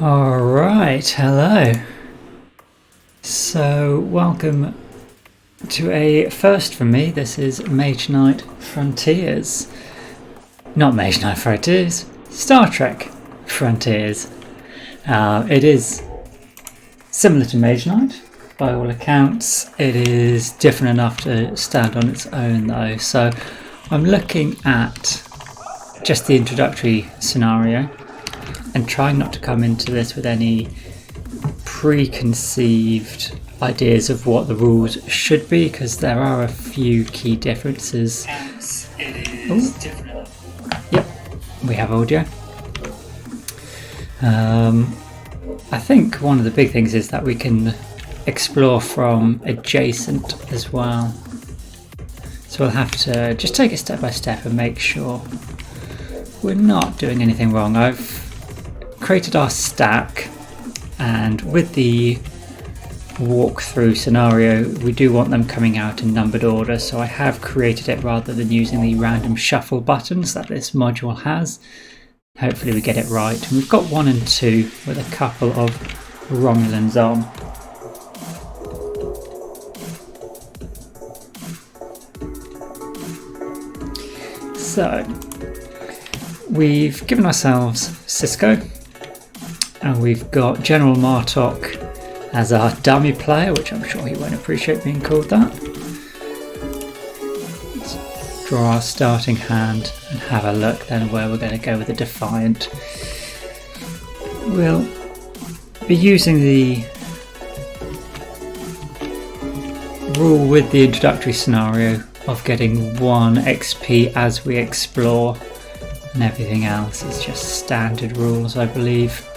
Alright, hello. So, welcome to a first for me. This is Mage Knight Frontiers. Not Mage Knight Frontiers, Star Trek Frontiers. It is similar to Mage Knight, by all accounts. It is different enough to stand on its own though. So, I'm looking at just the introductory scenario and trying not to come into this with any preconceived ideas of what the rules should be, because there are a few key differences. Yep, we have audio. I think one of the big things is that we can explore from adjacent as well. So we'll have to just take it step by step and make sure we're not doing anything wrong. I've created our stack, and with the walkthrough scenario we do want them coming out in numbered order, so I have created it rather than using the random shuffle buttons that this module has. Hopefully we get it right. And we've got 1 and 2 with a couple of Romulans on. So we've given ourselves Cisco, and we've got General Martok as our dummy player, which I'm sure he won't appreciate being called that. Let's draw our starting hand and have a look then where we're going to go with the Defiant. We'll be using the rule with the introductory scenario of getting 1 XP as we explore, and everything else is just standard rules, I believe.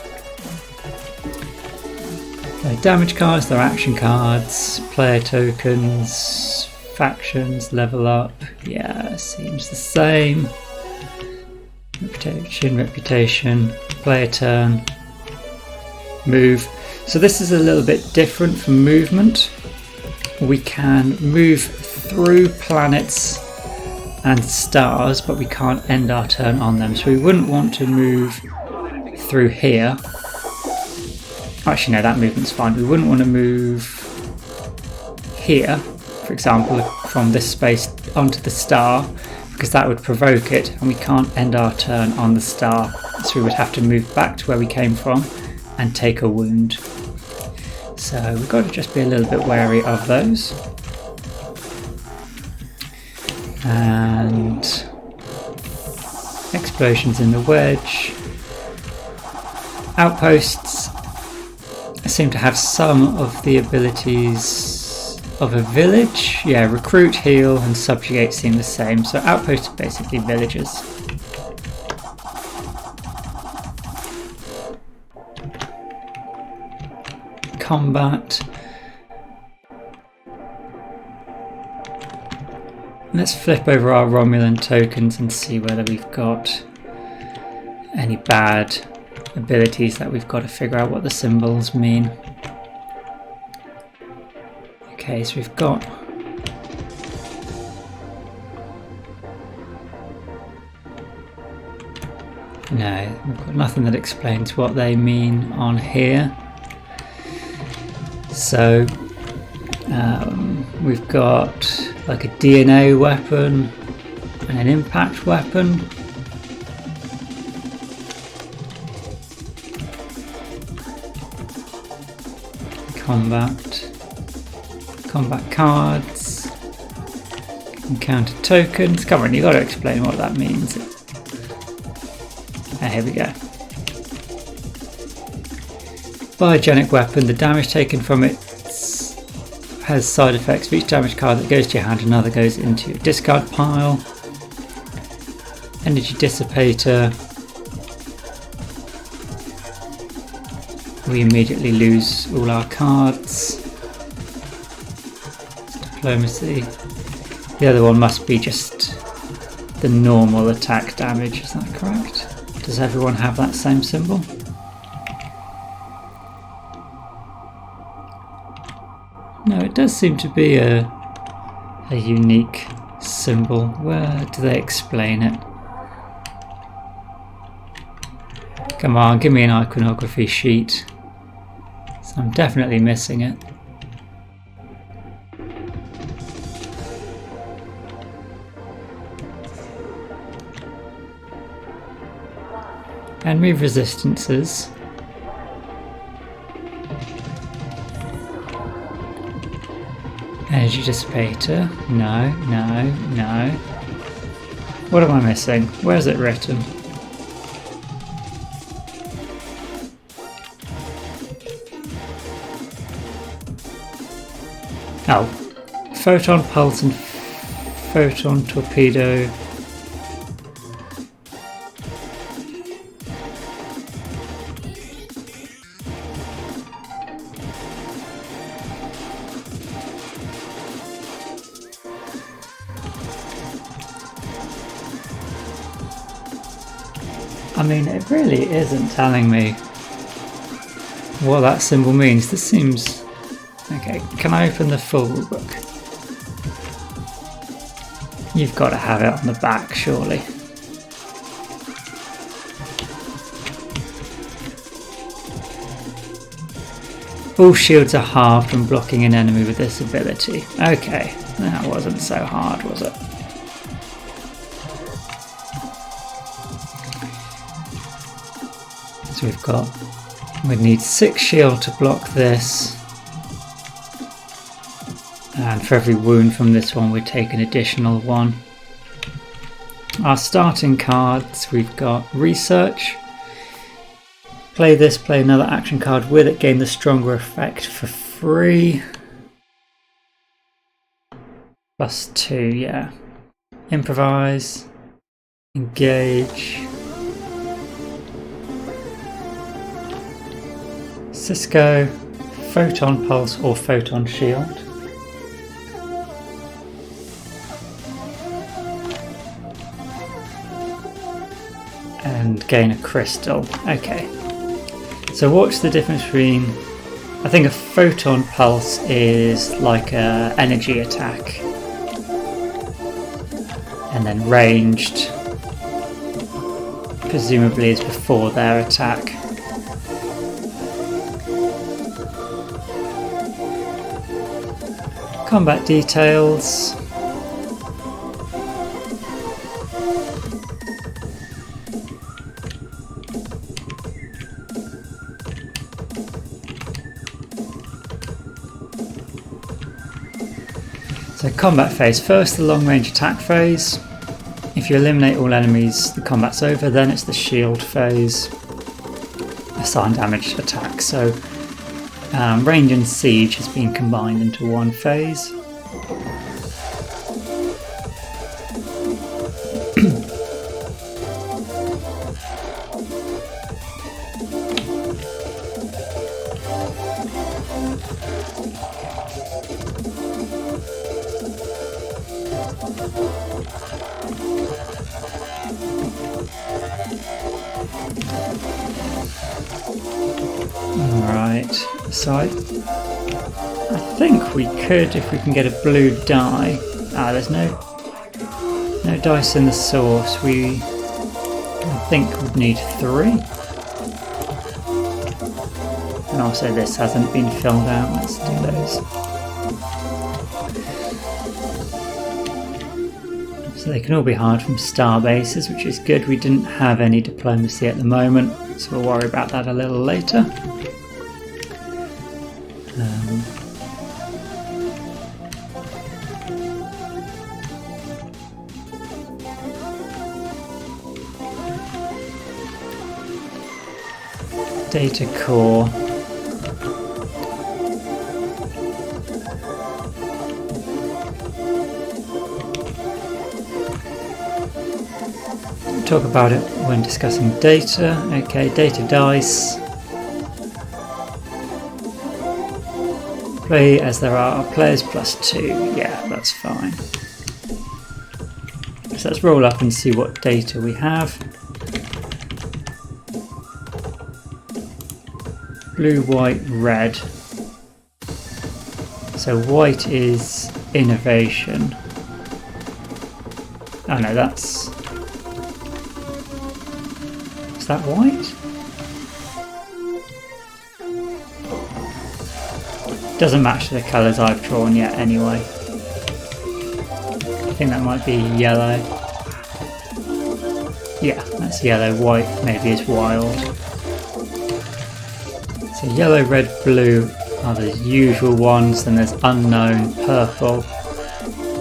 Their damage cards, their action cards, player tokens, factions, level up, yeah, seems the same. Reputation, player turn, move. So this is a little bit different from movement. We can move through planets and stars, but we can't end our turn on them. So we wouldn't want to move through here. Actually no, that movement's fine. We wouldn't want to move here, for example, from this space onto the star, because that would provoke it and we can't end our turn on the star. So we would have to move back to where we came from and take a wound. So we've got to just be a little bit wary of those. And explosions in the wedge. Outposts seem to have some of the abilities of a village. Yeah, recruit, heal and subjugate seem the same. So outposts are basically villages. Combat. Let's flip over our Romulan tokens and see whether we've got any bad abilities that we've got to figure out what the symbols mean. Okay, so we've got no, we've got nothing that explains what they mean on here. So we've got like a DNA weapon and an impact weapon. Combat cards, encounter tokens. Come on, you've got to explain what that means. Here we go. Biogenic weapon. The damage taken from it has side effects. For each damage card that goes to your hand, another goes into your discard pile. Energy dissipator. We immediately lose all our cards. Diplomacy. The other one must be just the normal attack damage, is that correct? Does everyone have that same symbol? No, it does seem to be a unique symbol. Where do they explain it? Come on, give me an iconography sheet. So I'm definitely missing it. And move resistances. Energy dissipator. No, no, no. What am I missing? Where's it written? Oh, photon pulse and photon torpedo. I mean, it really isn't telling me what that symbol means. This seems... Okay, can I open the full book? You've got to have it on the back, surely. All shields are halved when blocking an enemy with this ability. Okay, that wasn't so hard, was it? So we'd need 6 shield to block this. And for every wound from this one, we take an additional one. Our starting cards, we've got Research. Play this, play another action card with it, gain the stronger effect for free. +2, yeah. Improvise. Engage. Cisco. Photon Pulse or Photon Shield. And gain a crystal. Okay. So what's the difference between... I think a photon pulse is like a energy attack. And then ranged presumably is before their attack. Combat details. So combat phase. First, the long range attack phase. If you eliminate all enemies, the combat's over. Then it's the shield phase. Assign damage attack. So range and siege has been combined into one phase. Alright, so I think we could, if we can get a blue die. There's no dice in the source. I think we'd need 3. And also this hasn't been filled out. Let's do those. So they can all be hired from star bases, which is good. We didn't have any diplomacy at the moment, so we'll worry about that a little later. Data core. Talk about it when discussing data. Okay, data dice. Play as there are players +2. Yeah, that's fine. So let's roll up and see what data we have. Blue, white, red. So white is innovation. Oh no, that's... Is that white? doesn't match the colours I've drawn yet anyway. I think that might be yellow. Yeah, that's yellow. White maybe is wild. So yellow, red, blue are the usual ones, then there's unknown, purple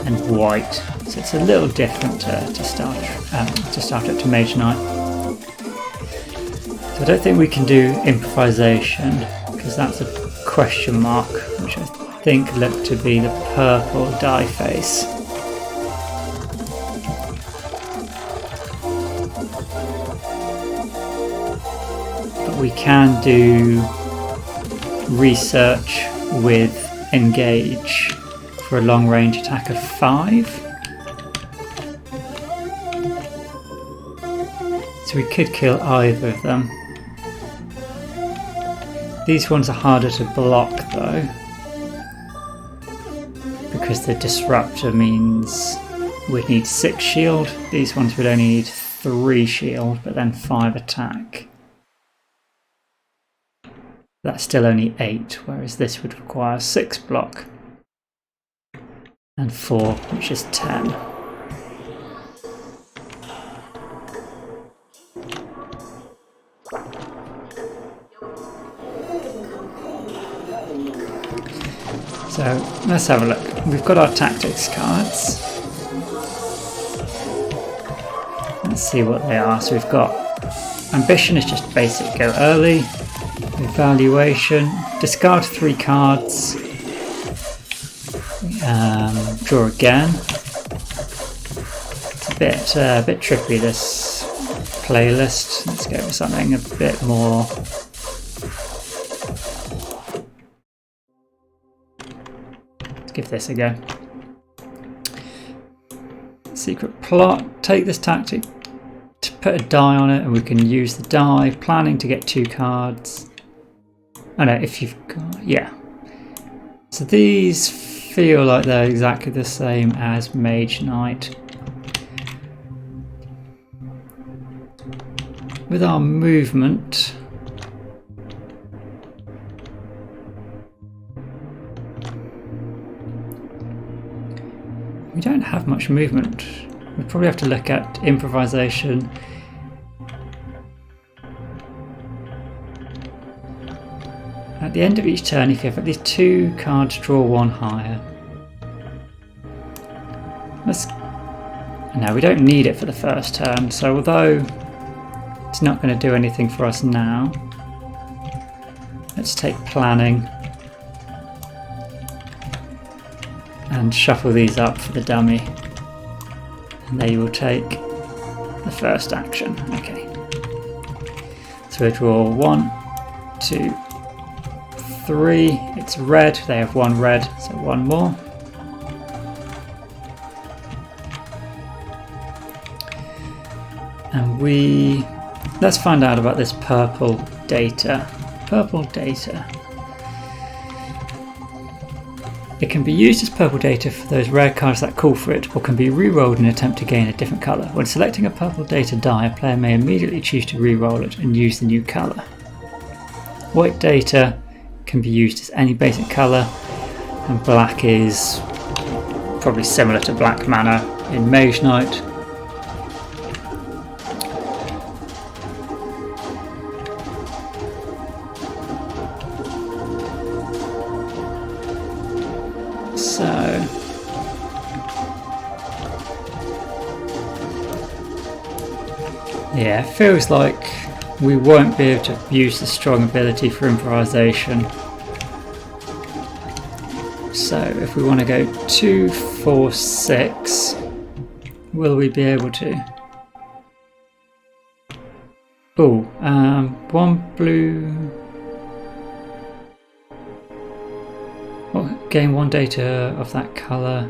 and white. So it's a little different to start up to Mage Knight. So I don't think we can do improvisation because that's a question mark, which I think looked to be the purple die face. But we can do research with engage for a long range attack of 5. So we could kill either of them. These ones are harder to block though, because the disruptor means we'd need 6 shield. These ones would only need 3 shield, but then 5 attack. That's still only 8, whereas this would require 6 block and 4, which is 10. So let's have a look. We've got our tactics cards. Let's see what they are. So we've got ambition is just basic, go early. Evaluation, discard 3 cards. Draw again. It's a bit trippy, this playlist. Let's go for something a bit more. Give this a go. Secret plot. Take this tactic to put a die on it and we can use the die. Planning to get 2 cards. Oh no, if you've got... yeah. So these feel like they're exactly the same as Mage Knight. With our movement... we don't have much movement. We probably have to look at improvisation. At the end of each turn, if you have at least 2 cards, draw 1 higher. No, we don't need it for the first turn, so although it's not going to do anything for us now, let's take planning and shuffle these up for the dummy, and they will take the first action. Okay, so we draw 1, 2, 3. It's red, they have 1 red, so 1 more. And let's find out about this purple data. Purple data. It can be used as purple data for those rare cards that call for it, or can be re-rolled in an attempt to gain a different colour. When selecting a purple data die, a player may immediately choose to re-roll it and use the new colour. White data can be used as any basic colour, and black is probably similar to black mana in Mage Knight. So yeah, it feels like we won't be able to use the strong ability for improvisation. So if we want to go 2, 4, 6, will we be able to? Oh, 1 blue. Oh, gain 1 data of that colour.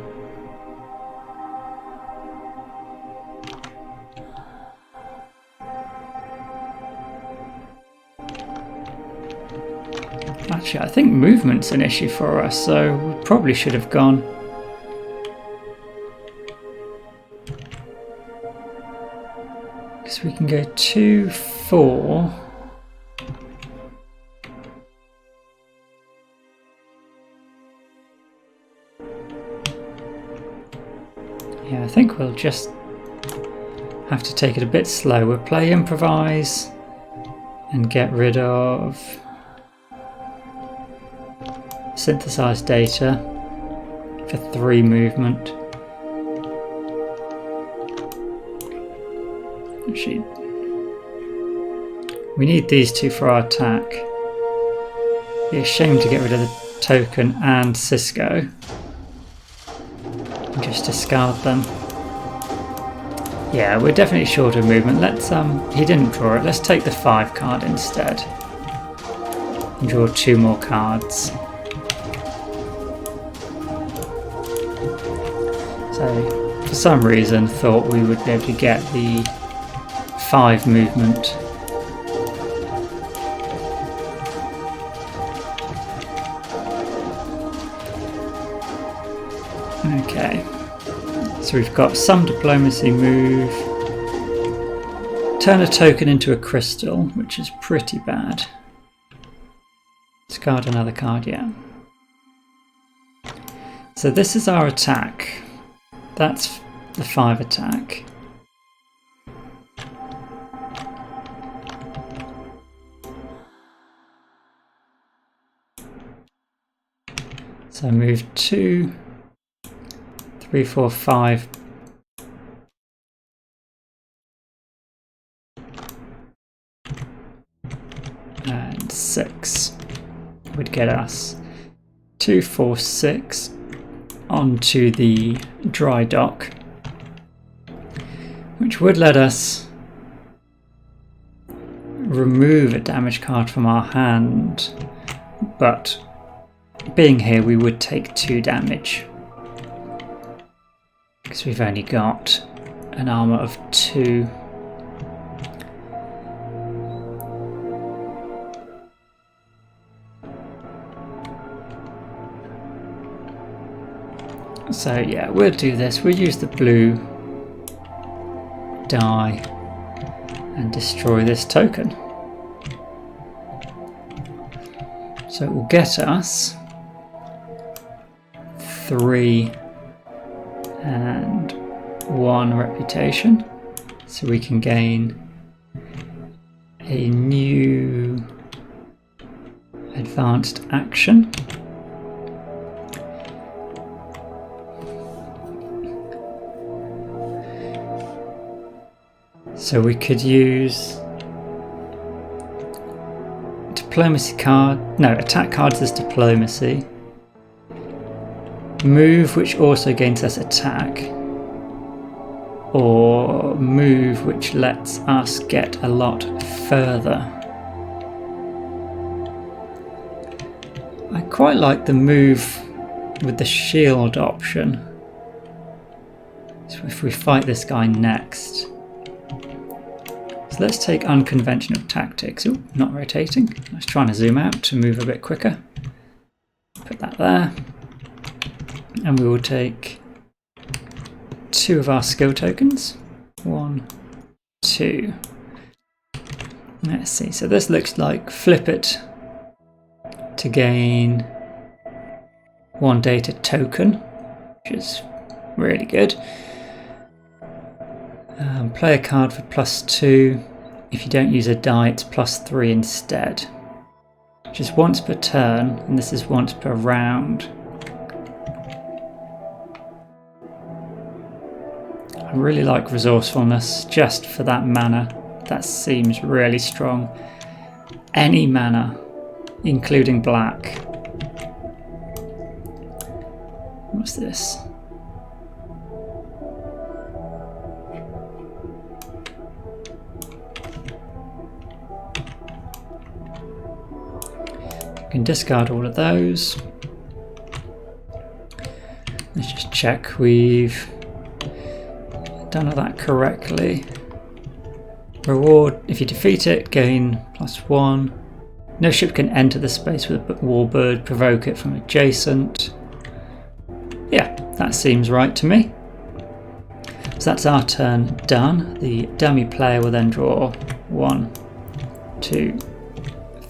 Actually, I think movement's an issue for us, so we probably should have gone. Because we can go 2, 4. think we'll just have to take it a bit slow. We'll play improvise and get rid of synthesized data for 3 movement. Actually, we need these 2 for our attack. It'd be a shame to get rid of the token and Cisco and just discard them. Yeah, we're definitely short of movement. Let's he didn't draw it. Let's take the 5 card instead and draw 2 more cards. So for some reason thought we would be able to get the 5 movement. Okay, so we've got some diplomacy move, turn a token into a crystal, which is pretty bad. Discard another card, yeah. So this is our attack. That's the 5 attack. So move 2, 3, 4, 5. And 6 would get us 2, 4, 6 onto the dry dock, which would let us remove a damage card from our hand, but being here we would take 2 damage because we've only got an armor of 2. So yeah, we'll do this. We'll use the blue die and destroy this token. So it will get us 3 and 1 reputation. So we can gain a new advanced action. So we could use diplomacy card, no, attack cards as diplomacy, move which also gains us attack, or move which lets us get a lot further. I quite like the move with the shield option. So if we fight this guy next. So let's take unconventional tactics. Ooh, not rotating. Let's try and zoom out to move a bit quicker. Put that there. And we will take 2 of our skill tokens. 1, 2. Let's see. So this looks like flip it to gain 1 data token, which is really good. Play a card for +2. If you don't use a die, it's +3 instead. Just once per turn, and this is once per round. I really like resourcefulness just for that mana. That seems really strong. Any mana, including black. What's this? You can discard all of those. Let's just check we've done all that correctly. Reward, if you defeat it, gain +1. No ship can enter the space with a warbird, provoke it from adjacent. Yeah, that seems right to me. So that's our turn done. The dummy player will then draw 1, 2,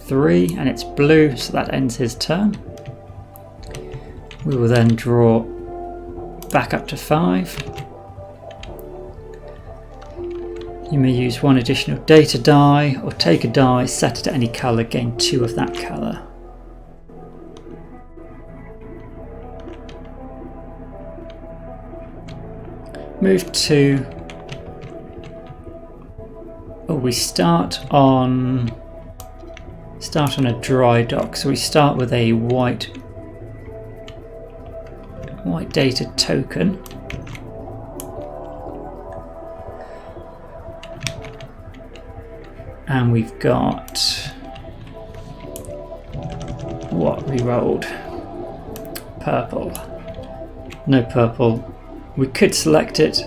3, and it's blue, so that ends his turn. We will then draw back up to 5. You may use one additional data die or take a die, set it to any colour, gain 2 of that colour. Move to... Oh, we start on a dry dock, so we start with a white data token. And we've got what we rolled. Purple. No purple. We could select it,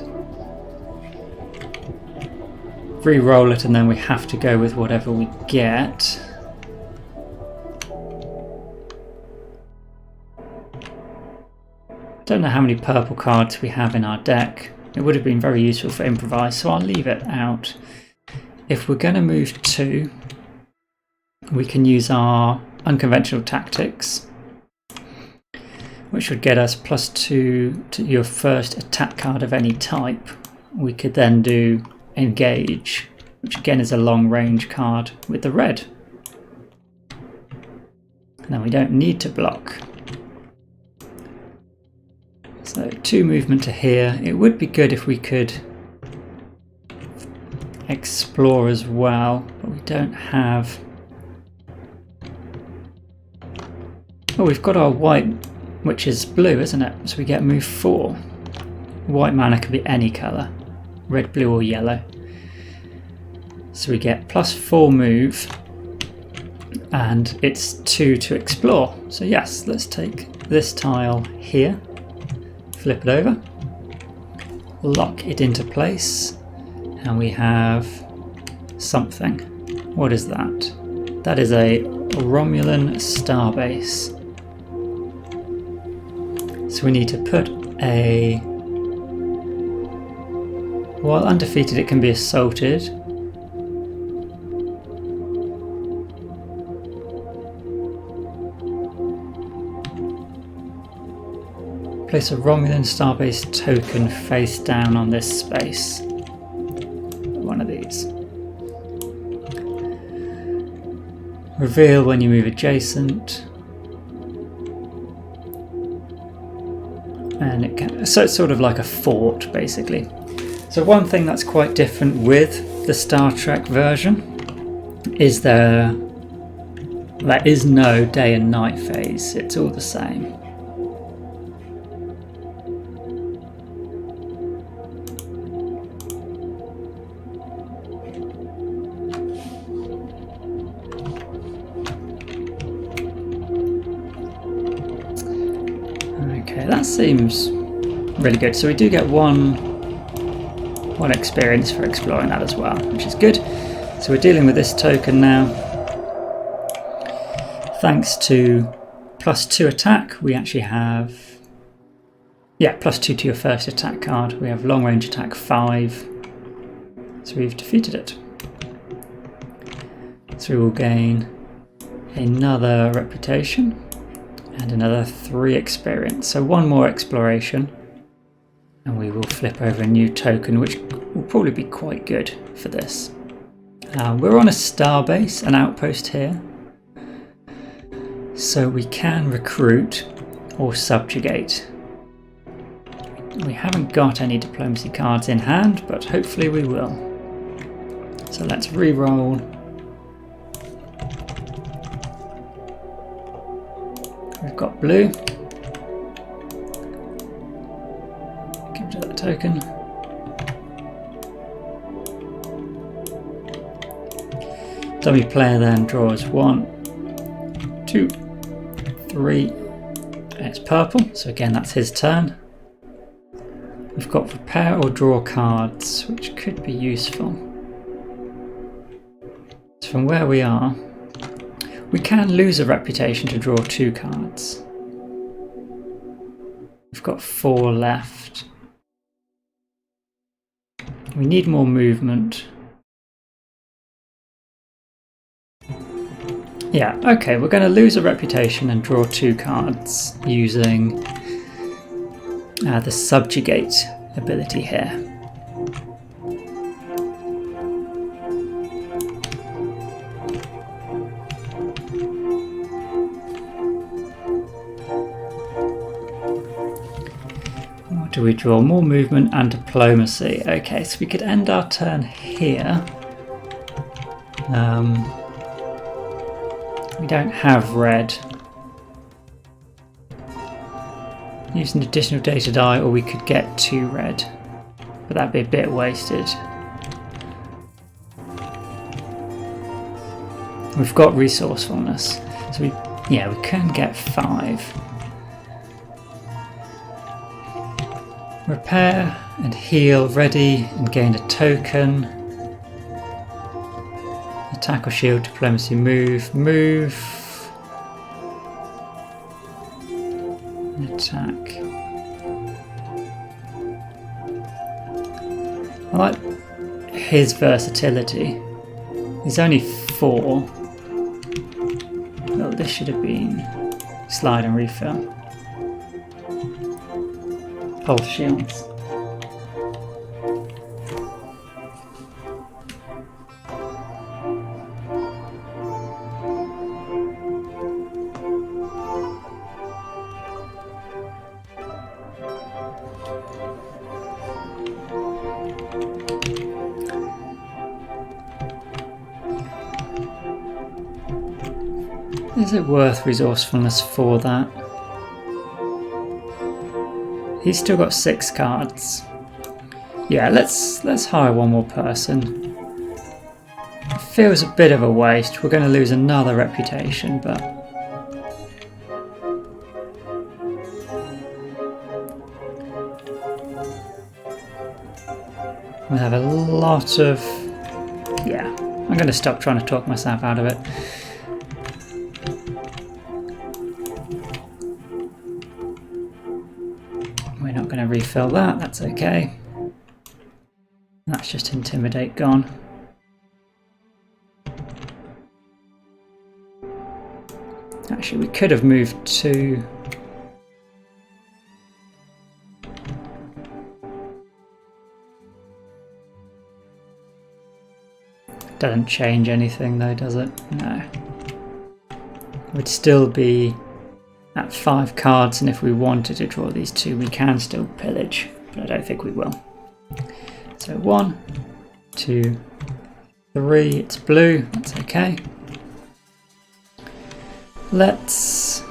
re-roll it, and then we have to go with whatever we get. Don't know how many purple cards we have in our deck. It would have been very useful for improvise, so I'll leave it out. If we're going to move 2, we can use our unconventional tactics, which would get us +2 to your first attack card of any type. We could then do engage, which again is a long range card with the red. And then we don't need to block. So 2 movement to here. It would be good if we could explore as well, but we don't have... Oh, we've got our white, which is blue, isn't it? So we get move 4. White mana can be any colour, red, blue or yellow. So we get +4 move, and it's 2 to explore. So yes, let's take this tile here, flip it over, lock it into place, and we have something. What is that? That is a Romulan starbase. So we need to put a... While undefeated, it can be assaulted. Place a Romulan starbase token face down on this space. One of these. Reveal when you move adjacent. And it can, so it's sort of like a fort, basically. So one thing that's quite different with the Star Trek version is there is no day and night phase. It's all the same. Okay, that seems really good. So we do get one experience for exploring that as well, which is good. So we're dealing with this token now. Thanks to +2 attack, we actually have, +2 to your first attack card. We have long range attack 5. So we've defeated it. So we will gain another reputation and another 3 experience. So 1 more exploration, and we will flip over a new token, which will probably be quite good for this. We're on a starbase, an outpost here, so we can recruit or subjugate. We haven't got any diplomacy cards in hand, but hopefully we will. So let's re-roll. We've got blue. Give it that token. Dummy player then draws 1, 2, 3. It's purple, so again that's his turn. We've got prepare or draw cards, which could be useful. So from where we are, we can lose a reputation to draw 2 cards. We've got 4 left. We need more movement. Yeah, okay, we're going to lose a reputation and draw 2 cards using the subjugate ability here. do we draw? More movement and diplomacy. Okay, so we could end our turn here. We don't have red. Use an additional data die, or we could get 2 red, but that'd be a bit wasted. We've got resourcefulness, so we can get 5. Repair and heal ready and gain a token. Attack or shield, diplomacy, move. Attack. I like his versatility. He's only 4. Oh, this should have been slide and refill. Pulse shields. Is it worth resourcefulness for that? He's still got 6 cards. Yeah, let's hire one more person. It feels a bit of a waste. We're going to lose another reputation, but we'll have a lot of... Yeah, I'm going to stop trying to talk myself out of it. We're not going to refill that, that's okay. That's just intimidate gone. Actually, we could have moved to... Doesn't change anything though, does it? No. Would still be at 5 cards, and if we wanted to draw these 2, we can still pillage, but I don't think we will. So 1, 2, 3, it's blue, that's okay. Let's...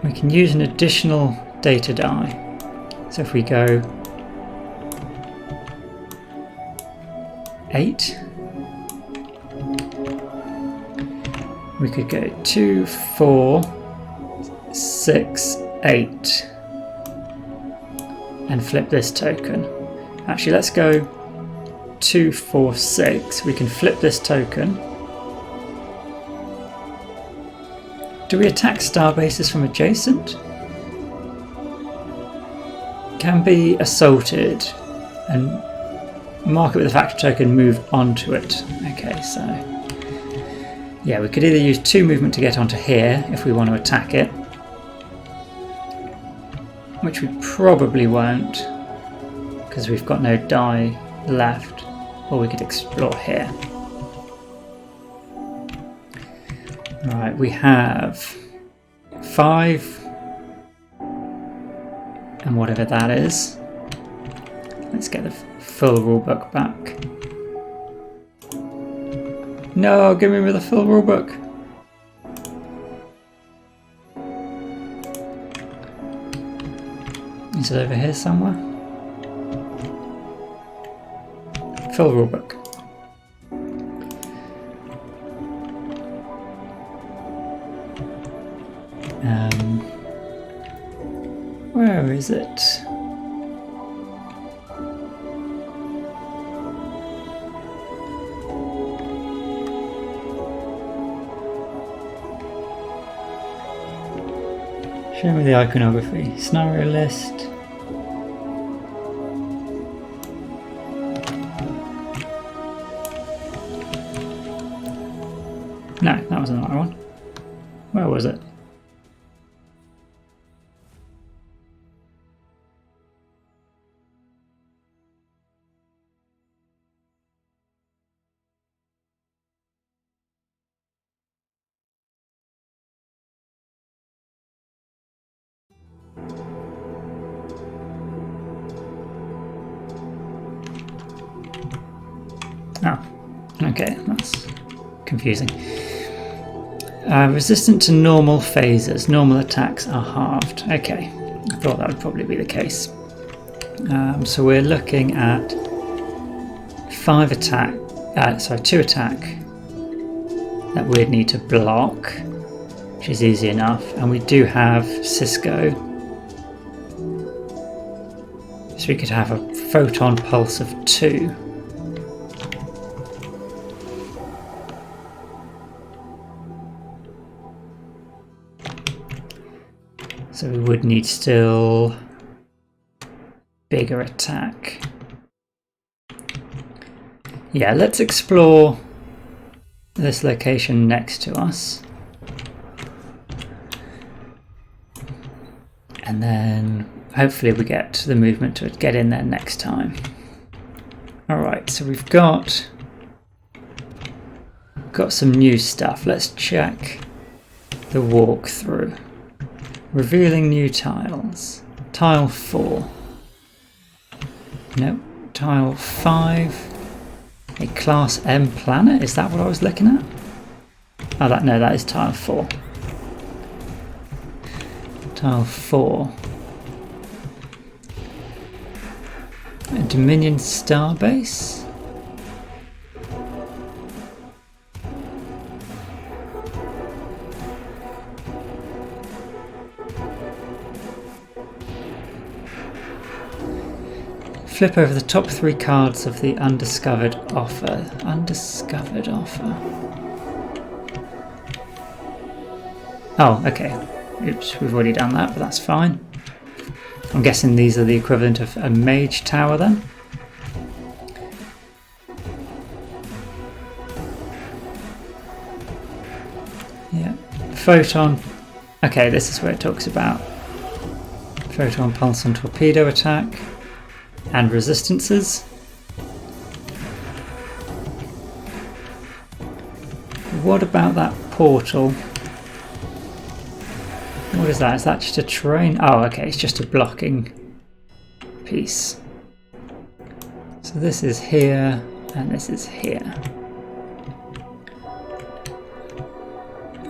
We can use an additional data die. So if we go 8, we could go 2, 4, 6, 8 and flip this token. Actually, let's go 2, 4, 6. We can flip this token. Do we attack star bases from adjacent? Can be assaulted and mark it with a factor token, move onto it. Okay, so yeah, we could either use 2 movement to get onto here if we want to attack it, which we probably won't because we've got no die left, or we could explore here. Right, we have 5 and whatever that is. Let's get the full rulebook back. No, give me the full rulebook. Is it over here somewhere? Full rulebook. Where is it? Show me the iconography. Scenario list. No, that was another one. Where was it? Oh, okay, that's confusing. Resistant to normal phases. Normal attacks are halved. Okay, I thought that would probably be the case. So we're looking at 2 attack that we'd need to block, which is easy enough, and we do have Cisco, so we could have a photon pulse of 2. So we would need still bigger attack. Yeah, let's explore this location next to us. And then hopefully we get the movement to get in there next time. Alright, so we've got some new stuff. Let's check the walkthrough. Revealing new tiles. Tile 4. Nope. Tile 5. A Class M planet? Is that what I was looking at? Oh, that is tile 4. Tile 4. A Dominion starbase? Flip over the top 3 cards of the undiscovered offer. Undiscovered offer. Oh, okay. Oops, we've already done that, but that's fine. I'm guessing these are the equivalent of a mage tower then. Yeah. Photon. Okay, this is where it talks about photon pulse and torpedo attack. And resistances. What about that portal? What is that? Is that just a terrain? Oh, okay, it's just a blocking piece. So this is here, and this is here.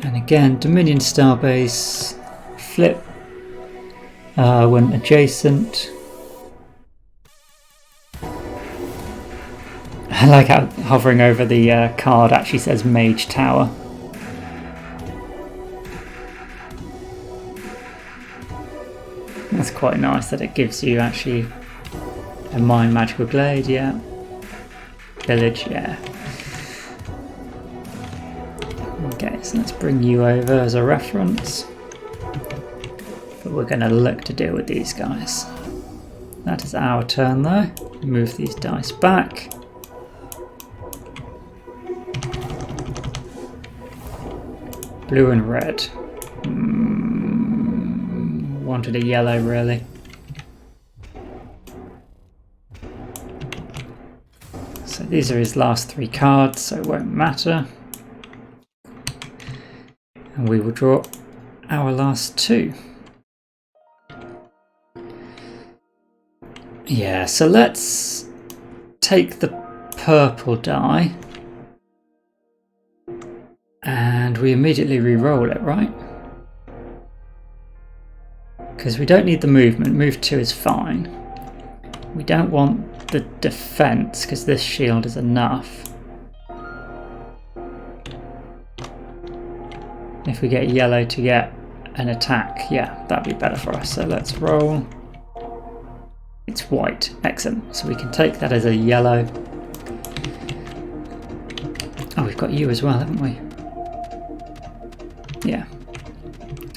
And again, Dominion Starbase, flip when adjacent. I like how hovering over the card actually says Mage Tower. That's quite nice that it gives you actually a Mine Magical Glade, yeah. Village, yeah. Okay, so let's bring you over as a reference. But we're going to look to deal with these guys. That is our turn though. Move these dice back. Blue and red. Wanted a yellow, really. So these are his last 3 cards, so it won't matter. And we will draw our last 2. Yeah, so let's take the purple die. And we immediately re-roll it, right? Because we don't need the movement. Move 2 is fine. We don't want the defense because this shield is enough. If we get yellow to get an attack, yeah, that'd be better for us. So let's roll. It's white. Excellent. So we can take that as a yellow. Oh, we've got you as well, haven't we? Yeah.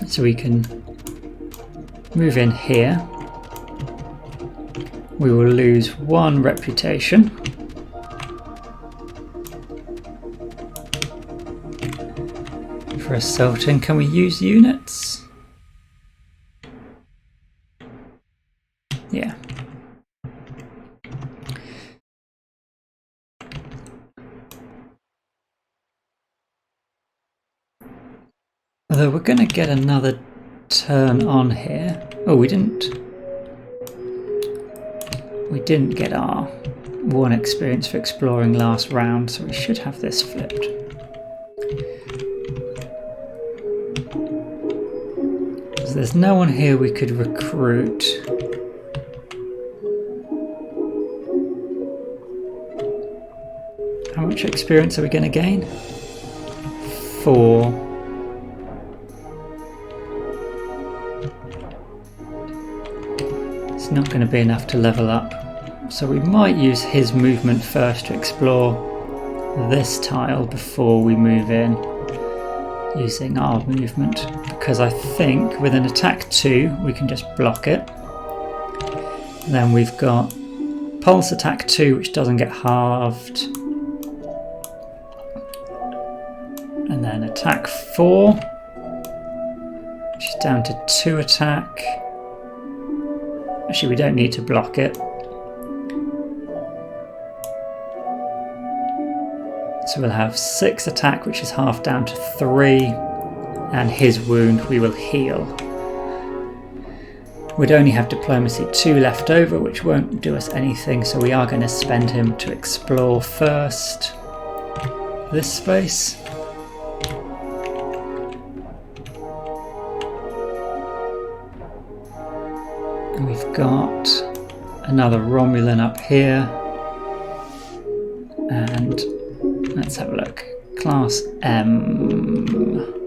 So we can move in here. We will lose 1 reputation. For assaulting, can we use units? Yeah. Although we're going to get another turn on here. Oh, we didn't get our 1 experience for exploring last round, so we should have this flipped. So there's no one here we could recruit. How much experience are we going to gain? 4. It's not going to be enough to level up. So we might use his movement first to explore this tile before we move in using our movement, because I think with an attack 2 we can just block it. And then we've got pulse attack 2, which doesn't get halved, and then attack 4, which is down to 2 attack. Actually, we don't need to block it. So we'll have 6 attack, which is half down to 3, and his wound we will heal. We'd only have diplomacy 2 left over, which won't do us anything, so we are going to spend him to explore first this space. And we've got another Romulan up here, and let's have a look. Class M.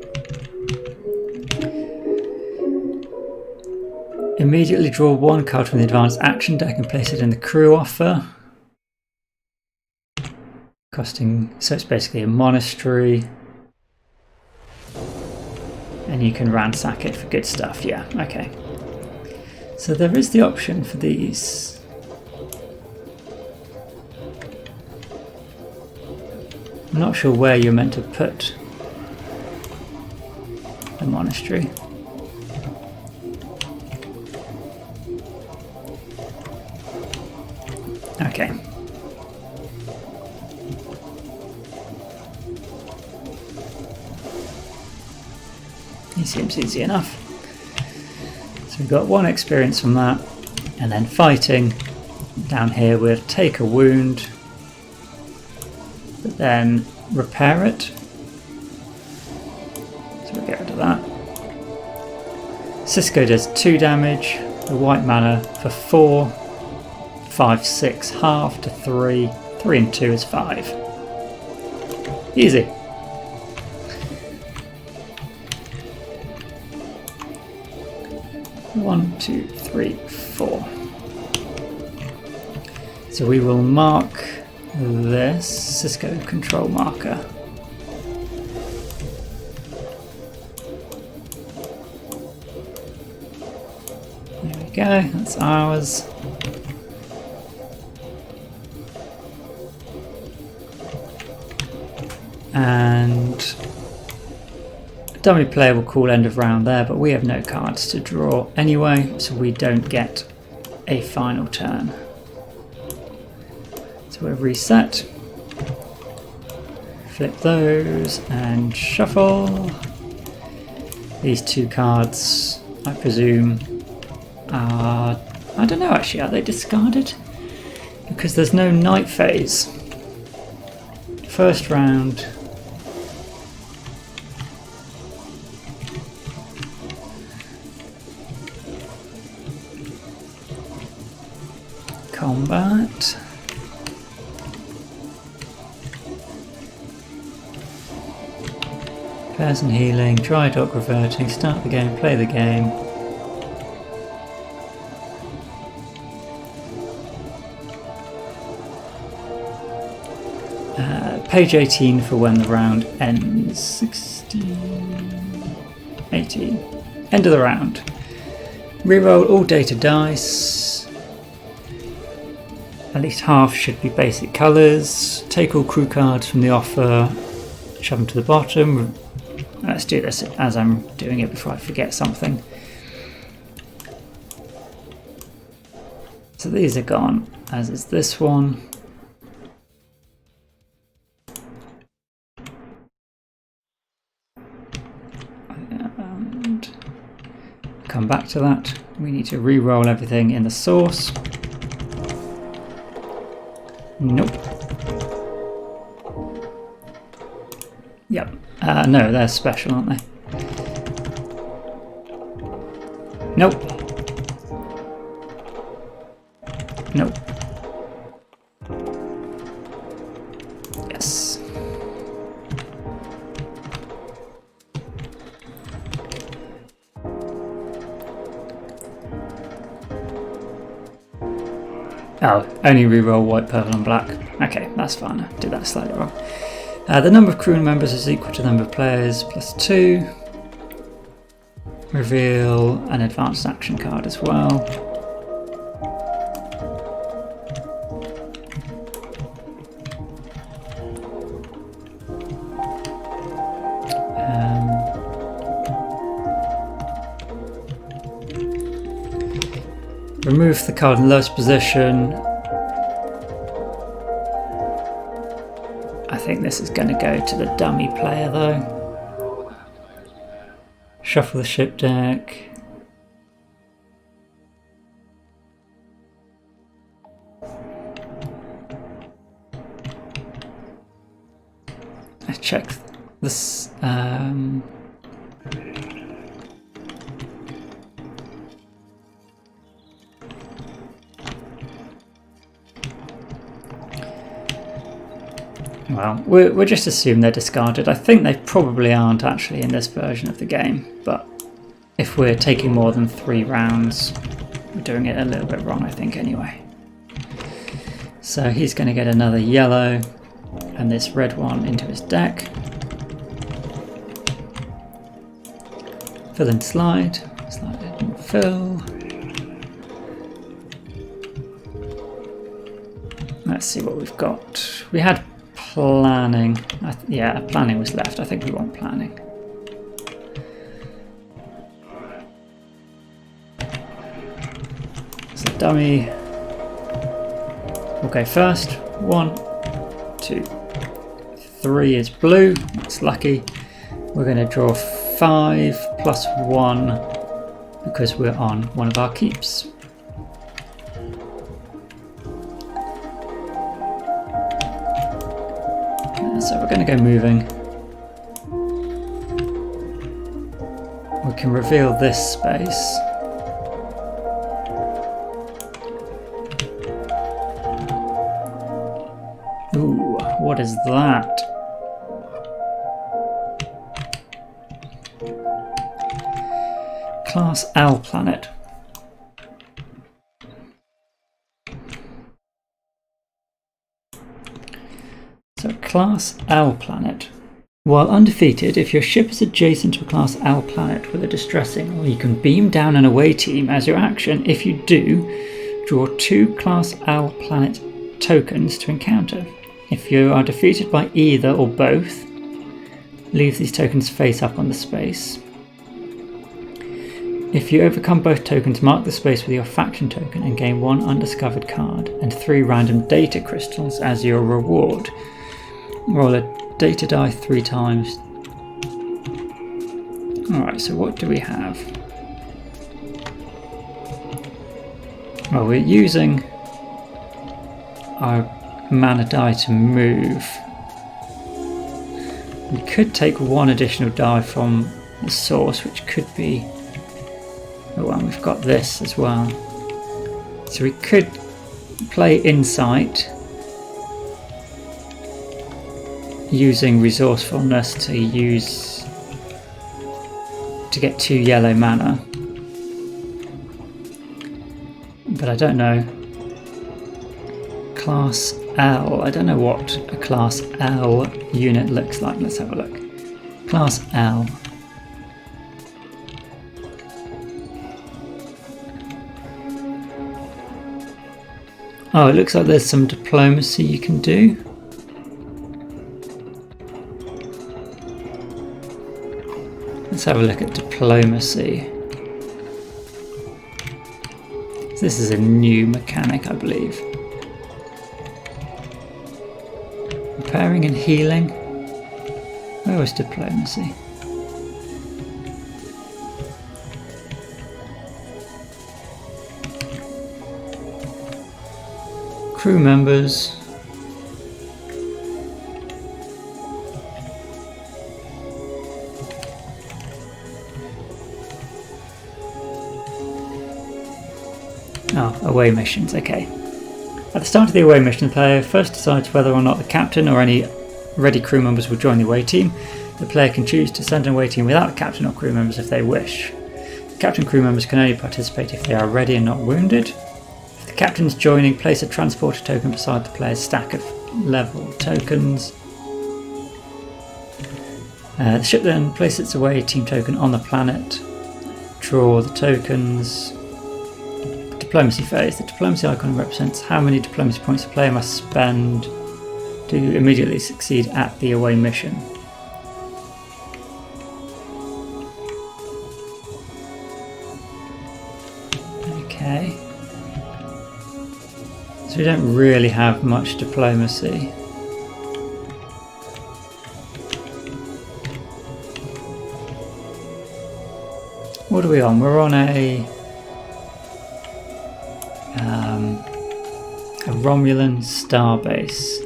Immediately draw 1 card from the advanced action deck and place it in the crew offer. Costing, so it's basically a monastery. And you can ransack it for good stuff, yeah, okay. So there is the option for these. I'm not sure where you're meant to put the monastery. Okay. He seems easy enough. So we've got 1 experience from that, and then fighting down here we'll take a wound, but then repair it. So we'll get rid of that. Cisco does 2 damage, the white mana for 4, 5, 6, half to 3, 3 and 2 is 5. Easy. One, 2, 3, 4. So we will mark this Cisco control marker. There we go, that's ours. And dummy player will call end of round there, but we have no cards to draw anyway, so we don't get a final turn. So we'll reset, flip those and shuffle. These 2 cards, I presume, are, I don't know actually, are they discarded? Because there's no night phase. First round. Combat. Person healing, dry dock reverting, start the game, play the game. Page 18 for when the round ends. 16, 18. End of the round. Reroll all data dice. At least half should be basic colours. Take all crew cards from the offer, shove them to the bottom. Let's do this as I'm doing it before I forget something. So these are gone, as is this one. And come back to that. We need to re-roll everything in the source. Nope. Yep. No, they're special, aren't they? Nope. Nope. Yes. Oh, only reroll white, purple and black. Okay, that's fine. I did that slightly wrong. The number of crew members is equal to the number of players plus 2. Reveal an advanced action card as well. Remove the card in lowest position. I think this is going to go to the dummy player though. Shuffle the ship deck. Let's check this. Well, we'll just assume they're discarded. I think they probably aren't actually in this version of the game, but if we're taking more than 3 rounds, we're doing it a little bit wrong, I think, anyway. So he's going to get another yellow and this red one into his deck. Fill and slide. Slide and fill. Let's see what we've got. We had planning. Yeah, planning was left. I think we want planning. So dummy will go first. 1, 2, 3 is blue. That's lucky. We're going to draw 5 plus 1 because we're on one of our keeps. So we're going to go moving. We can reveal this space. Ooh, what is that? Class L planet. So Class L planet. While undefeated, if your ship is adjacent to a Class L planet with a distressing, or you can beam down an away team as your action. If you do, draw 2 Class L planet tokens to encounter. If you are defeated by either or both, leave these tokens face up on the space. If you overcome both tokens, mark the space with your faction token and gain 1 undiscovered card and 3 random data crystals as your reward. Roll a data die 3 times. Alright, so what do we have? Well, we're using our mana die to move. We could take 1 additional die from the source, which could be... Oh, and we've got this as well. So we could play Insight using resourcefulness to get 2 yellow mana. But I don't know. Class L. I don't know what a Class L unit looks like. Let's have a look. Class L. Oh, it looks like there's some diplomacy you can do. Let's have a look at diplomacy. This is a new mechanic, I believe. Repairing and healing. Where was diplomacy? Crew members. Oh, away missions, okay. At the start of the away mission, the player first decides whether or not the captain or any ready crew members will join the away team. The player can choose to send an away team without the captain or crew members if they wish. The captain and crew members can only participate if they are ready and not wounded. If the captain is joining, place a transporter token beside the player's stack of level tokens. The ship then places its away team token on the planet. Draw the tokens. Diplomacy phase. The diplomacy icon represents how many diplomacy points the player must spend to immediately succeed at the away mission. Okay. So we don't really have much diplomacy. What are we on? We're on a Romulan starbase.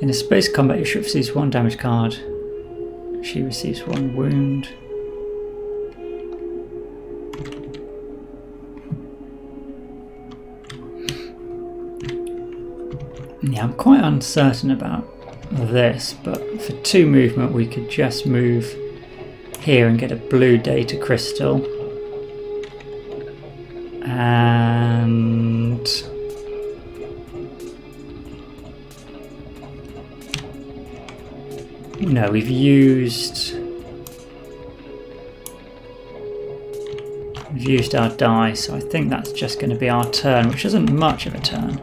In a space combat, your ship receives 1 damage card. She receives 1 wound. Yeah, I'm quite uncertain about this, but for 2 movement we could just move here and get a blue data crystal. And no, we've used our die, so I think that's just going to be our turn, which isn't much of a turn.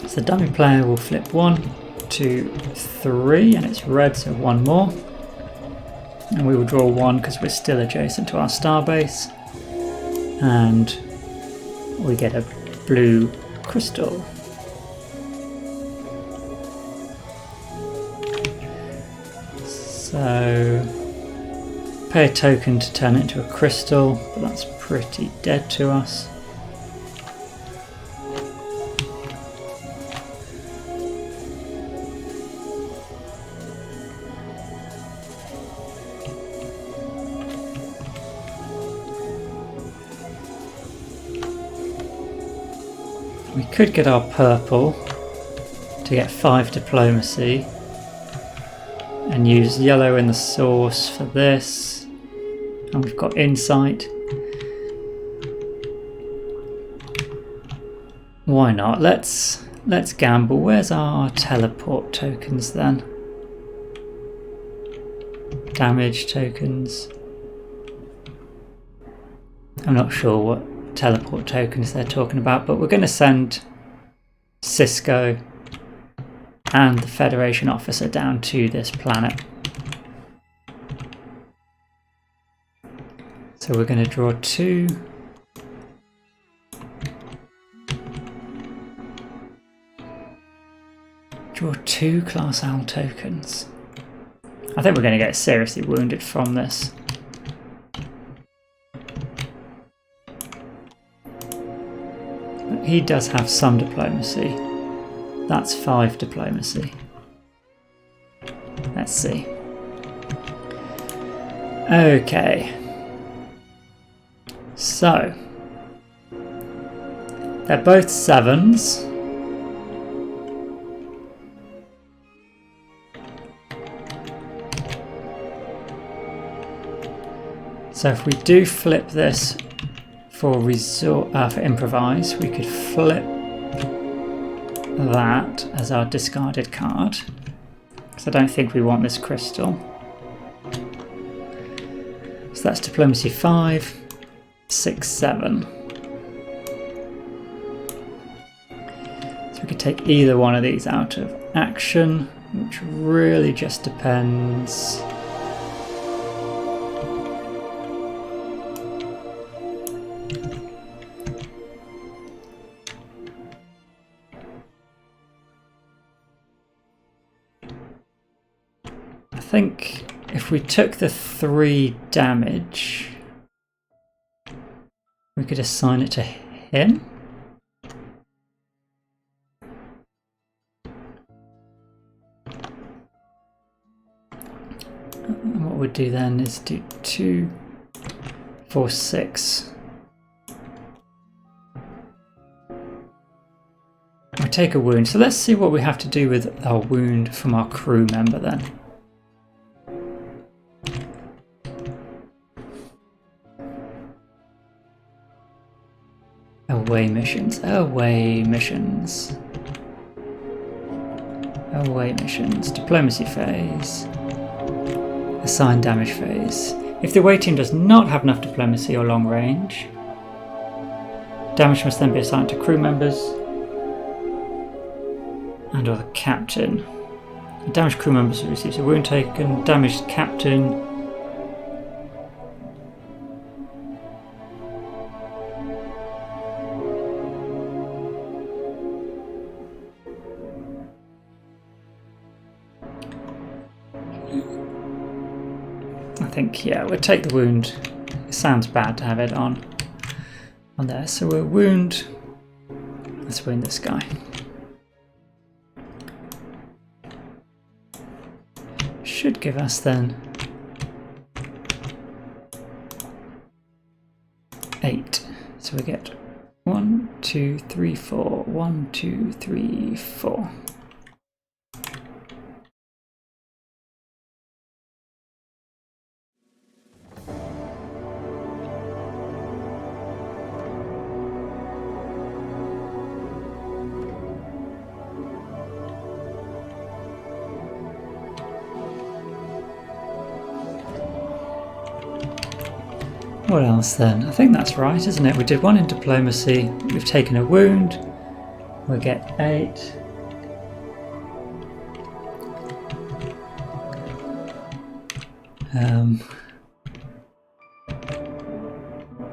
So the dummy player will flip 1, 2, 3, and it's red, so 1 more. And we will draw 1 because we're still adjacent to our starbase. And we get a blue crystal. So pay a token to turn it into a crystal, but that's pretty dead to us. We could get our purple to get 5 diplomacy and use yellow in the source for this, and we've got insight. Why not? Let's gamble. Where's our teleport tokens then? Damage tokens. I'm not sure what teleport tokens they're talking about, but we're going to send Cisco and the Federation officer down to this planet. So we're going to draw 2. Draw 2 Class L tokens. I think we're going to get seriously wounded from this. He does have some diplomacy. That's 5 diplomacy. Let's see. Okay. So. They're both 7s. So if we do flip this for improvise, we could flip that as our discarded card, because I don't think we want this crystal. So that's diplomacy 5, 6, 7. So we could take either one of these out of action, which really just depends. I think if we took the 3 damage, we could assign it to him. what we'd do then is do 2, 4, 6. We'll take a wound. So let's see what we have to do with our wound from our crew member then. Away missions, away missions. Away missions, diplomacy phase, assign damage phase. If the away team does not have enough diplomacy or long range, damage must then be assigned to crew members and or the captain. Damaged crew members receives a wound taken, damaged captain. I think, yeah, we'll take the wound. It sounds bad to have it on there. So we'll wound. Let's wound this guy. Should give us then 8. So we get 1, 2, 3, 4. 1, 2, 3, 4. What else then? I think that's right, isn't it? We did 1 in diplomacy, we've taken a wound, we'll get 8.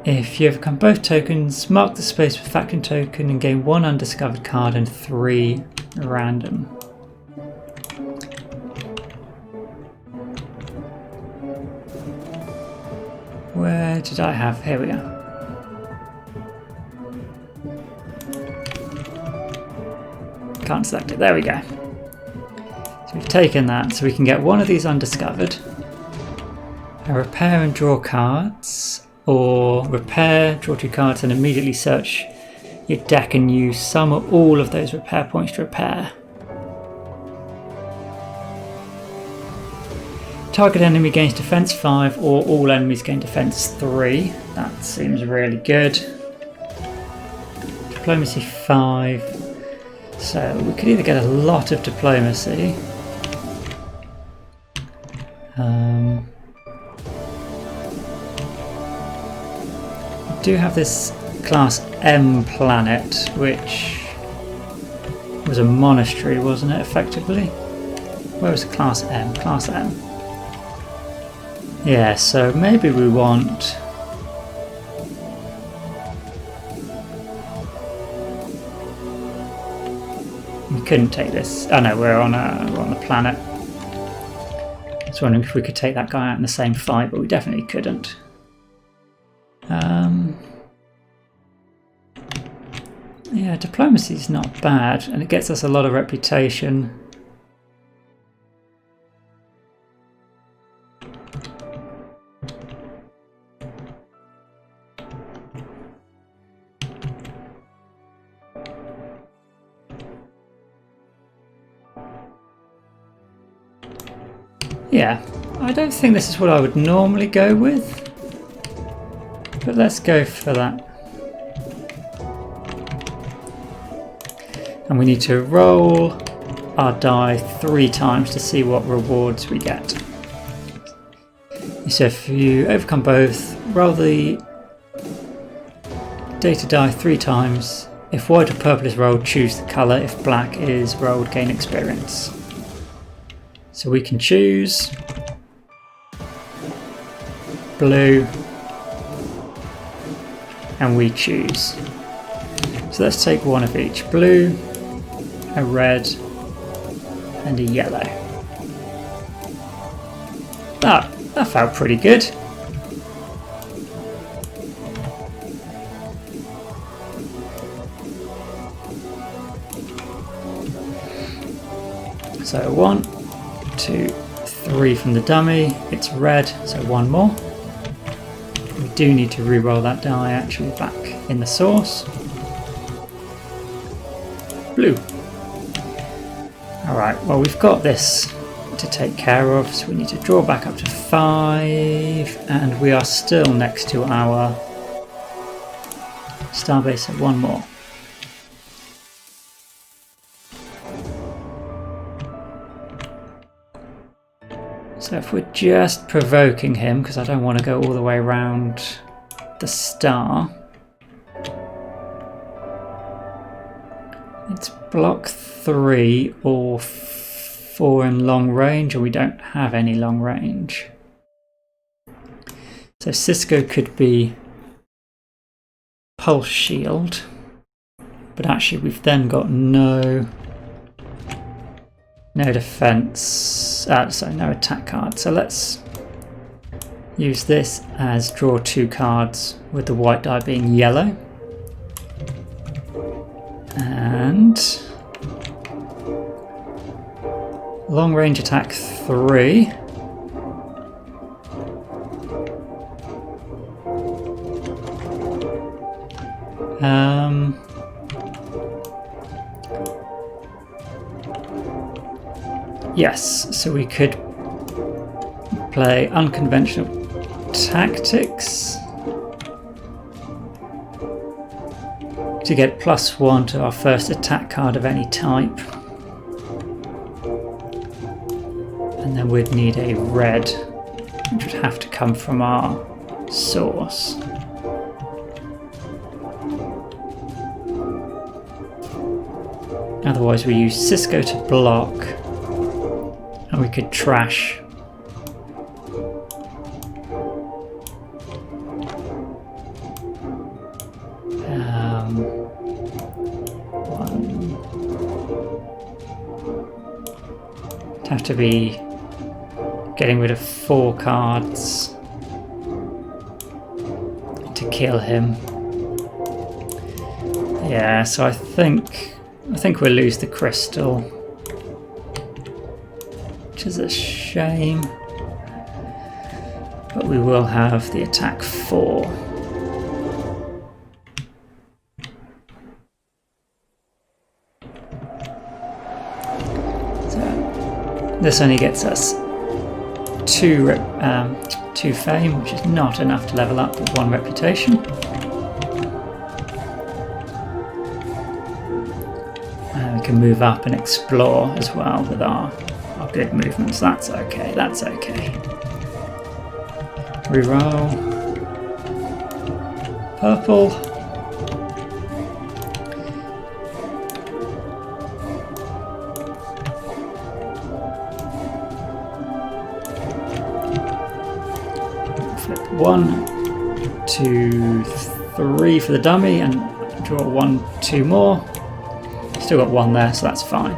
If you overcome both tokens, mark the space with faction token and gain 1 undiscovered card and 3 random. Where did I have? Here we are. Can't select it. There we go. So we've taken that, so we can get 1 of these undiscovered. Repair and draw cards, or repair, draw 2 cards, and immediately search your deck and use some or all of those repair points to repair. Target enemy gains defense 5 or all enemies gain defense 3. That seems really good. Diplomacy 5. So we could either get a lot of diplomacy. We do have this class M planet, which was a monastery, wasn't it, effectively? Where was class M? Class M. Yeah, so maybe we want... We couldn't take this. Oh no, we're on the planet. I was wondering if we could take that guy out in the same fight, but we definitely couldn't. Yeah, diplomacy's not bad, and it gets us a lot of reputation. Yeah, I don't think this is what I would normally go with, but let's go for that. And we need to roll our die 3 times to see what rewards we get. So if you overcome both, roll the data die 3 times. If white or purple is rolled, choose the colour. If black is rolled, gain experience. So we can choose blue, and we choose. So let's take 1 of each. Blue, a red, and a yellow. That felt pretty good. So 1, 2, 3 from the dummy. It's red, so 1 more. We do need to re-roll that die actually back in the source. Blue. Alright, well we've got this to take care of, so we need to draw back up to 5, and we are still next to our starbase at 1 more. So if we're just provoking him, because I don't want to go all the way around the star, it's block 3 or 4 in long range, or we don't have any long range. So Cisco could be pulse shield, but actually we've then got no defense, so no attack card. So let's use this as draw 2 cards with the white die being yellow. And long range attack 3. Yes, so we could play unconventional tactics to get +1 to our first attack card of any type. And then we'd need a red, which would have to come from our source. Otherwise we use Cisco to block, and we could trash it'd have to be getting rid of 4 cards to kill him. Yeah, so I think we'll lose the crystal, which is a shame, but we will have the attack 4. So this only gets us 2 fame, which is not enough to level up with 1 reputation. And we can move up and explore as well with our good movements. That's okay, that's okay. Reroll. Purple. Flip 1, 2, 3 for the dummy, and draw 1, 2 more. Still got 1 there, so that's fine.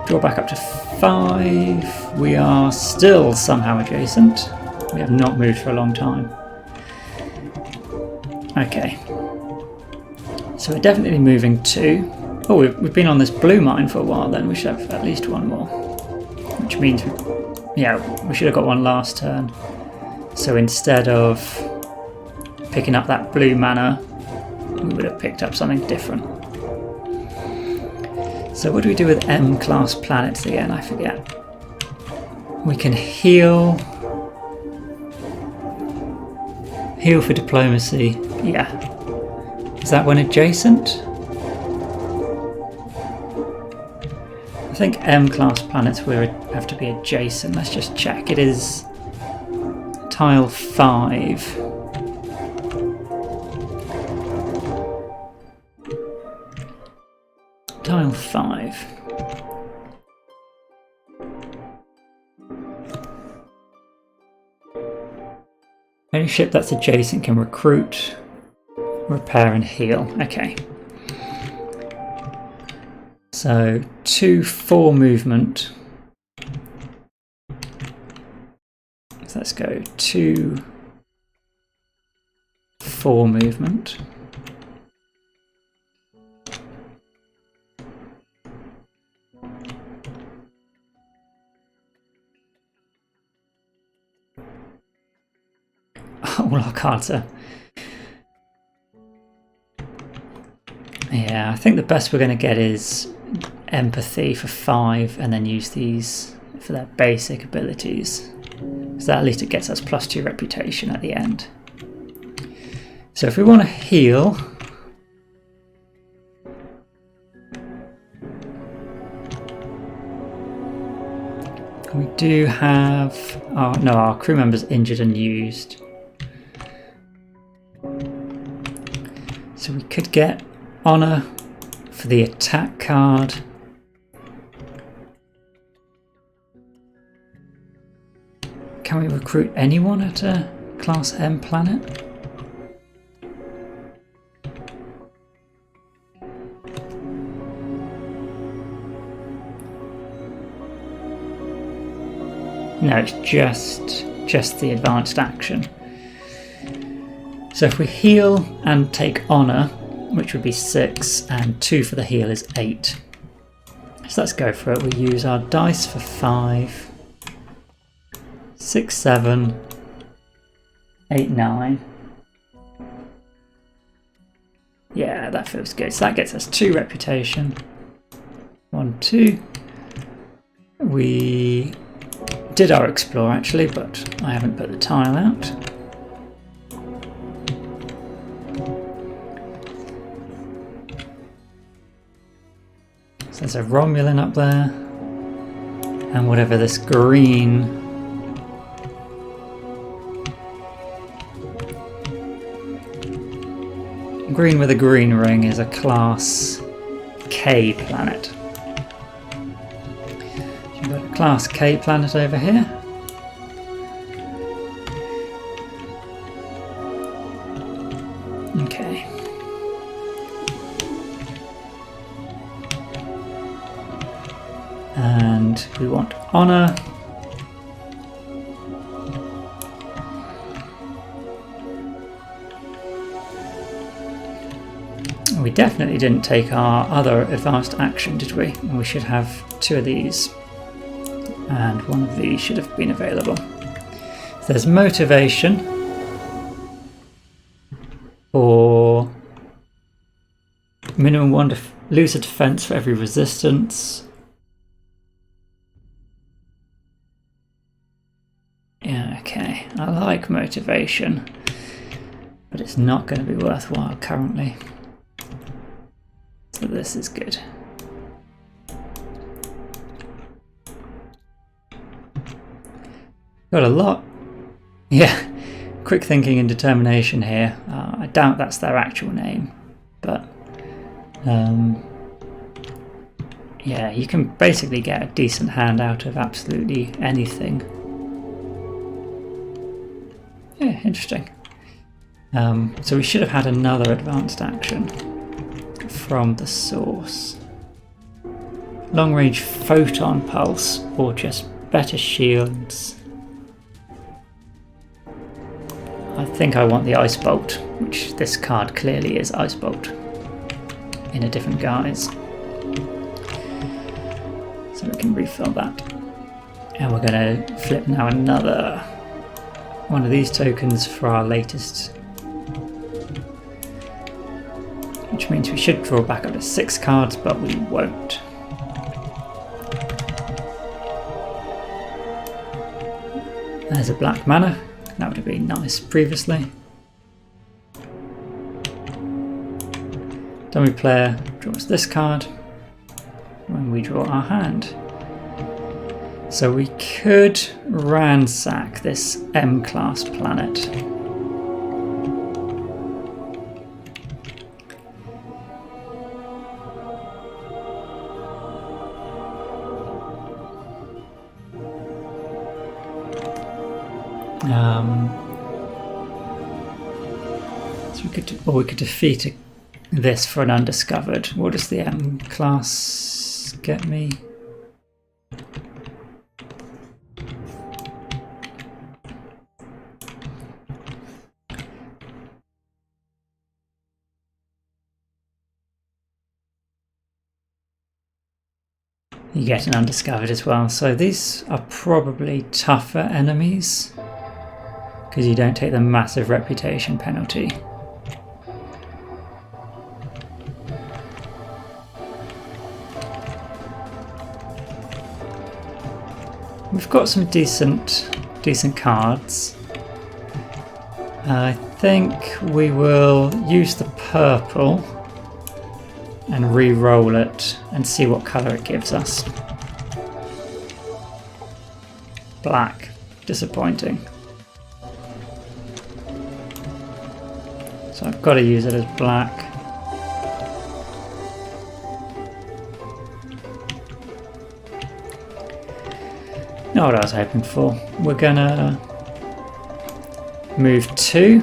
Draw back up to 5. We are still somehow adjacent. We have not moved for a long time. Okay. So we're definitely moving 2. Oh, we've been on this blue mine for a while then. We should have at least 1 more. Which means, we should have got 1 last turn. So instead of picking up that blue mana, we would have picked up something different. So what do we do with M-class planets again? I forget. We can heal. Heal for diplomacy. Yeah. Is that when adjacent? I think M-class planets will have to be adjacent. Let's just check. It is tile 5. Tile 5. Any ship that's adjacent can recruit, repair and heal. Okay. So 2-4 movement. So let's go 2-4 movement. all our cards are. Yeah, I think the best we're going to get is empathy for 5 and then use these for their basic abilities. So that at least it gets us +2 reputation at the end. So if we want to heal, we do have our crew members injured and used. So we could get Honor for the attack card. Can we recruit anyone at a Class M planet? No, it's just the advanced action. So if we heal and take Honor, which would be 6, and 2 for the heal is 8. So let's go for it. We use our dice for 5, 6, 7, 8, 9. Yeah, that feels good. So that gets us 2 reputation. 1, 2. We did our explore actually, but I haven't put the tile out. So there's a Romulan up there, and whatever this green with a green ring is a Class K planet. So we've got a Class K planet over here. Okay. And we want Honor. We definitely didn't take our other advanced action, did we? We should have 2 of these. And 1 of these should have been available. So there's motivation for minimum 1 to lose a defense for every resistance. Yeah, okay. I like motivation, but it's not going to be worthwhile currently. So this is good. Got a lot. Yeah, quick thinking and determination here. I doubt that's their actual name, but yeah, you can basically get a decent hand out of absolutely anything. Yeah, interesting. So we should have had another advanced action from the source. Long range photon pulse or just better shields. I think I want the ice bolt, which this card clearly is ice bolt in a different guise. So we can refill that. And we're going to flip now another one of these tokens for our latest, which means we should draw back up to 6 cards, but we won't. There's a black mana. That would have been nice previously. Dummy player draws this card when we draw our hand. So we could ransack this M-class planet. So we could defeat this for an undiscovered. What does the M class get me? You get an undiscovered as well. So these are probably tougher enemies, because you don't take the massive reputation penalty. We've got some decent cards. I think we will use the purple and re-roll it and see what colour it gives us. Black. Disappointing. So I've got to use it as black. Not what I was hoping for. We're gonna move 2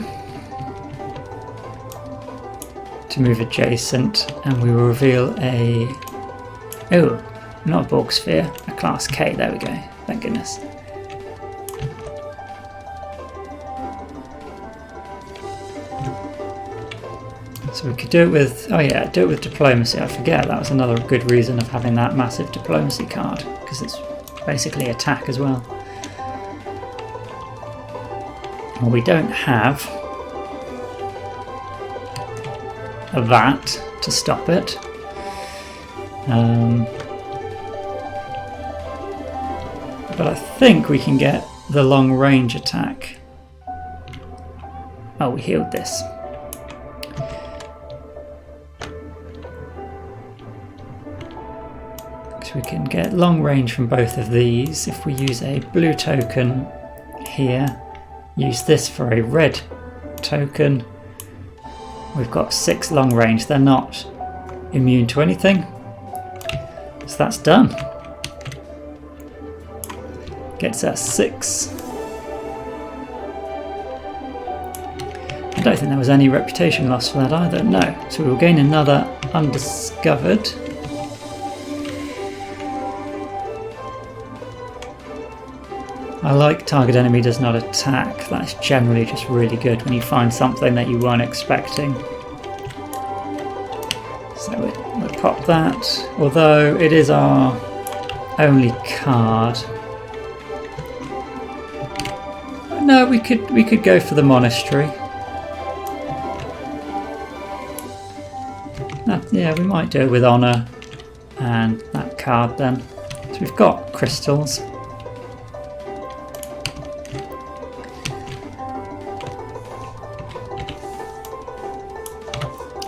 to move adjacent, and we will reveal a... oh, not a Borg sphere, a class K. There we go. Thank goodness. So we could do it with, oh yeah, do it with diplomacy. I forget, that was another good reason of having that massive diplomacy card, because it's basically attack as well. Well, we don't have a VAT to stop it. But I think we can get the long range attack. Oh, we healed this. So we can get long range from both of these. If we use a blue token here, use this for a red token, we've got 6 long range. They're not immune to anything. So that's done. Gets us 6. I don't think there was any reputation loss for that either, no. So we'll gain another undiscovered. I like target enemy does not attack. That's generally just really good when you find something that you weren't expecting. So we'll pop that, although it is our only card. No, we could go for the monastery. Yeah, we might do it with honour and that card then. So we've got crystals.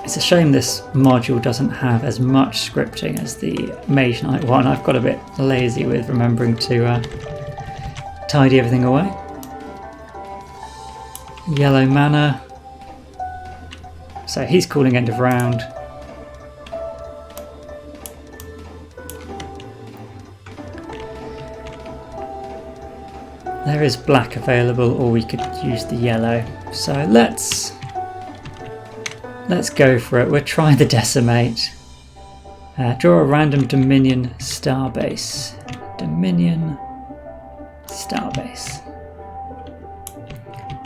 It's a shame this module doesn't have as much scripting as the Mage Knight one. I've got a bit lazy with remembering to tidy everything away. Yellow mana. So he's calling end of round. There is black available, or we could use the yellow. So let's go for it. We'll try the decimate. Draw a random Dominion starbase. Dominion starbase.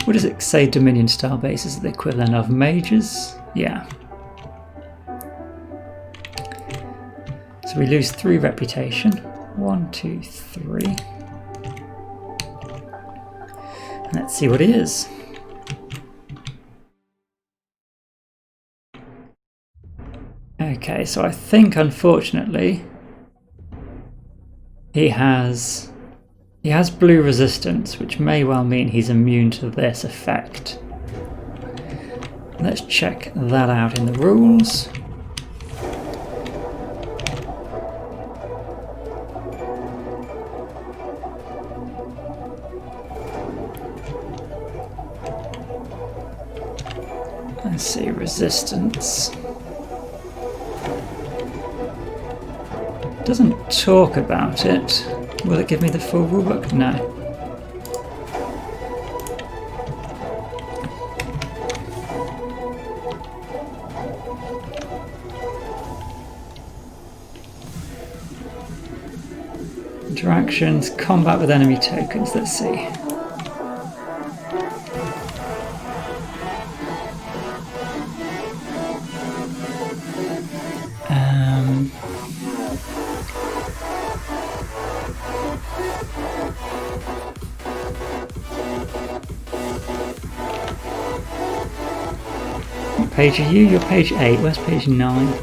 What does it say Dominion starbase is the equivalent of mages? Yeah. So we lose 3 reputation. 1, 2, 3. Let's see what it is. Okay, so I think unfortunately he has blue resistance, which may well mean he's immune to this effect. Let's check that out in the rules. Let's see, resistance. Doesn't talk about it. Will it give me the full rulebook? No. Interactions, combat with enemy tokens. Let's see. What page are you? You're page 8. Where's page 9?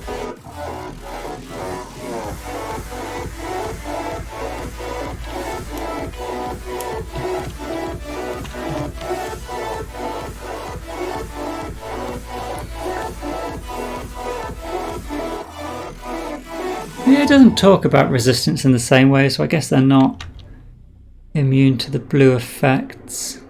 Yeah, it doesn't talk about resistance in the same way, so I guess they're not immune to the blue effects.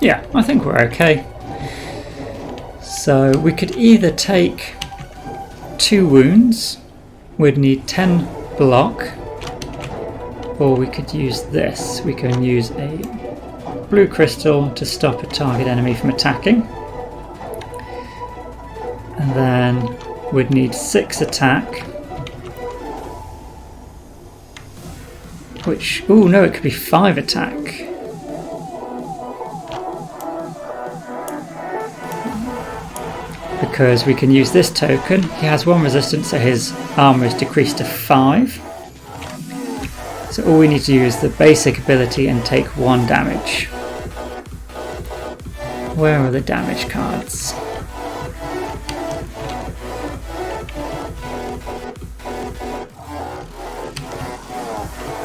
Yeah, I think we're okay. So we could either take 2 wounds, we'd need 10 block, or we could use this. We can use a blue crystal to stop a target enemy from attacking. And then we'd need 6 attack. Which, oh no, it could be 5 attack. Because we can use this token. He has 1 resistance, so his armor is decreased to 5. So all we need to use the basic ability and take 1 damage. Where are the damage cards?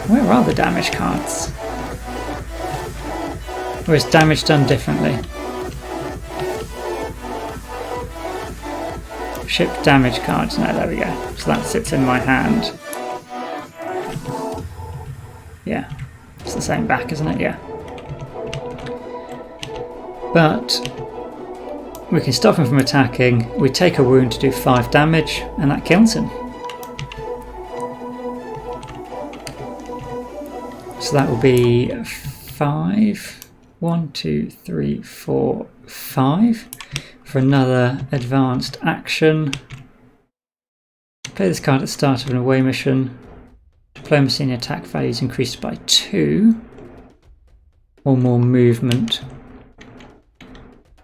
Where are the damage cards? Or is damage done differently? Ship damage cards. No, there we go. So that sits in my hand. Yeah. It's the same back, isn't it? Yeah. But we can stop him from attacking. We take a wound to do 5 damage, and that kills him. So that will be 5. 1, 2, 3, 4, 5. For another advanced action. Play this card at the start of an away mission. Diplomacy and attack values increased by 2. Or more movement.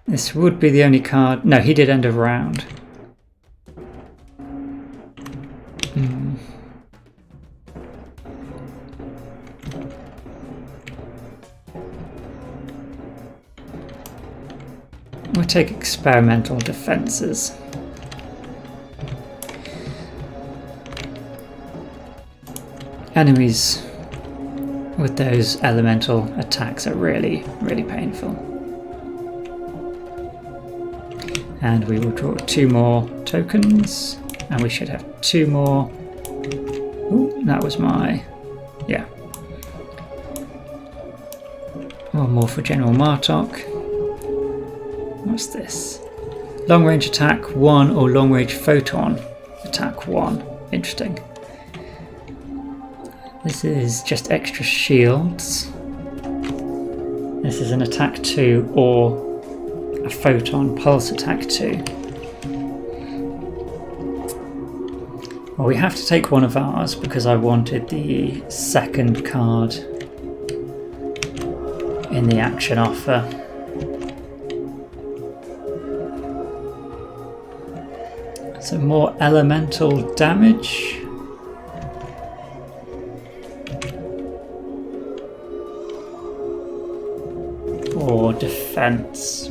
This would be the only card. No, he did end of round. We'll take experimental defenses. Enemies with those elemental attacks are really, really painful. And we will draw 2 more tokens, and we should have 2 more. Ooh, that was my... yeah. 1 more for General Martok. What's this? Long range attack 1 or long range photon attack 1. Interesting. This is just extra shields. This is an attack 2 or a photon pulse attack 2. Well, we have to take one of ours because I wanted the second card in the action offer. So more elemental damage. Or defense.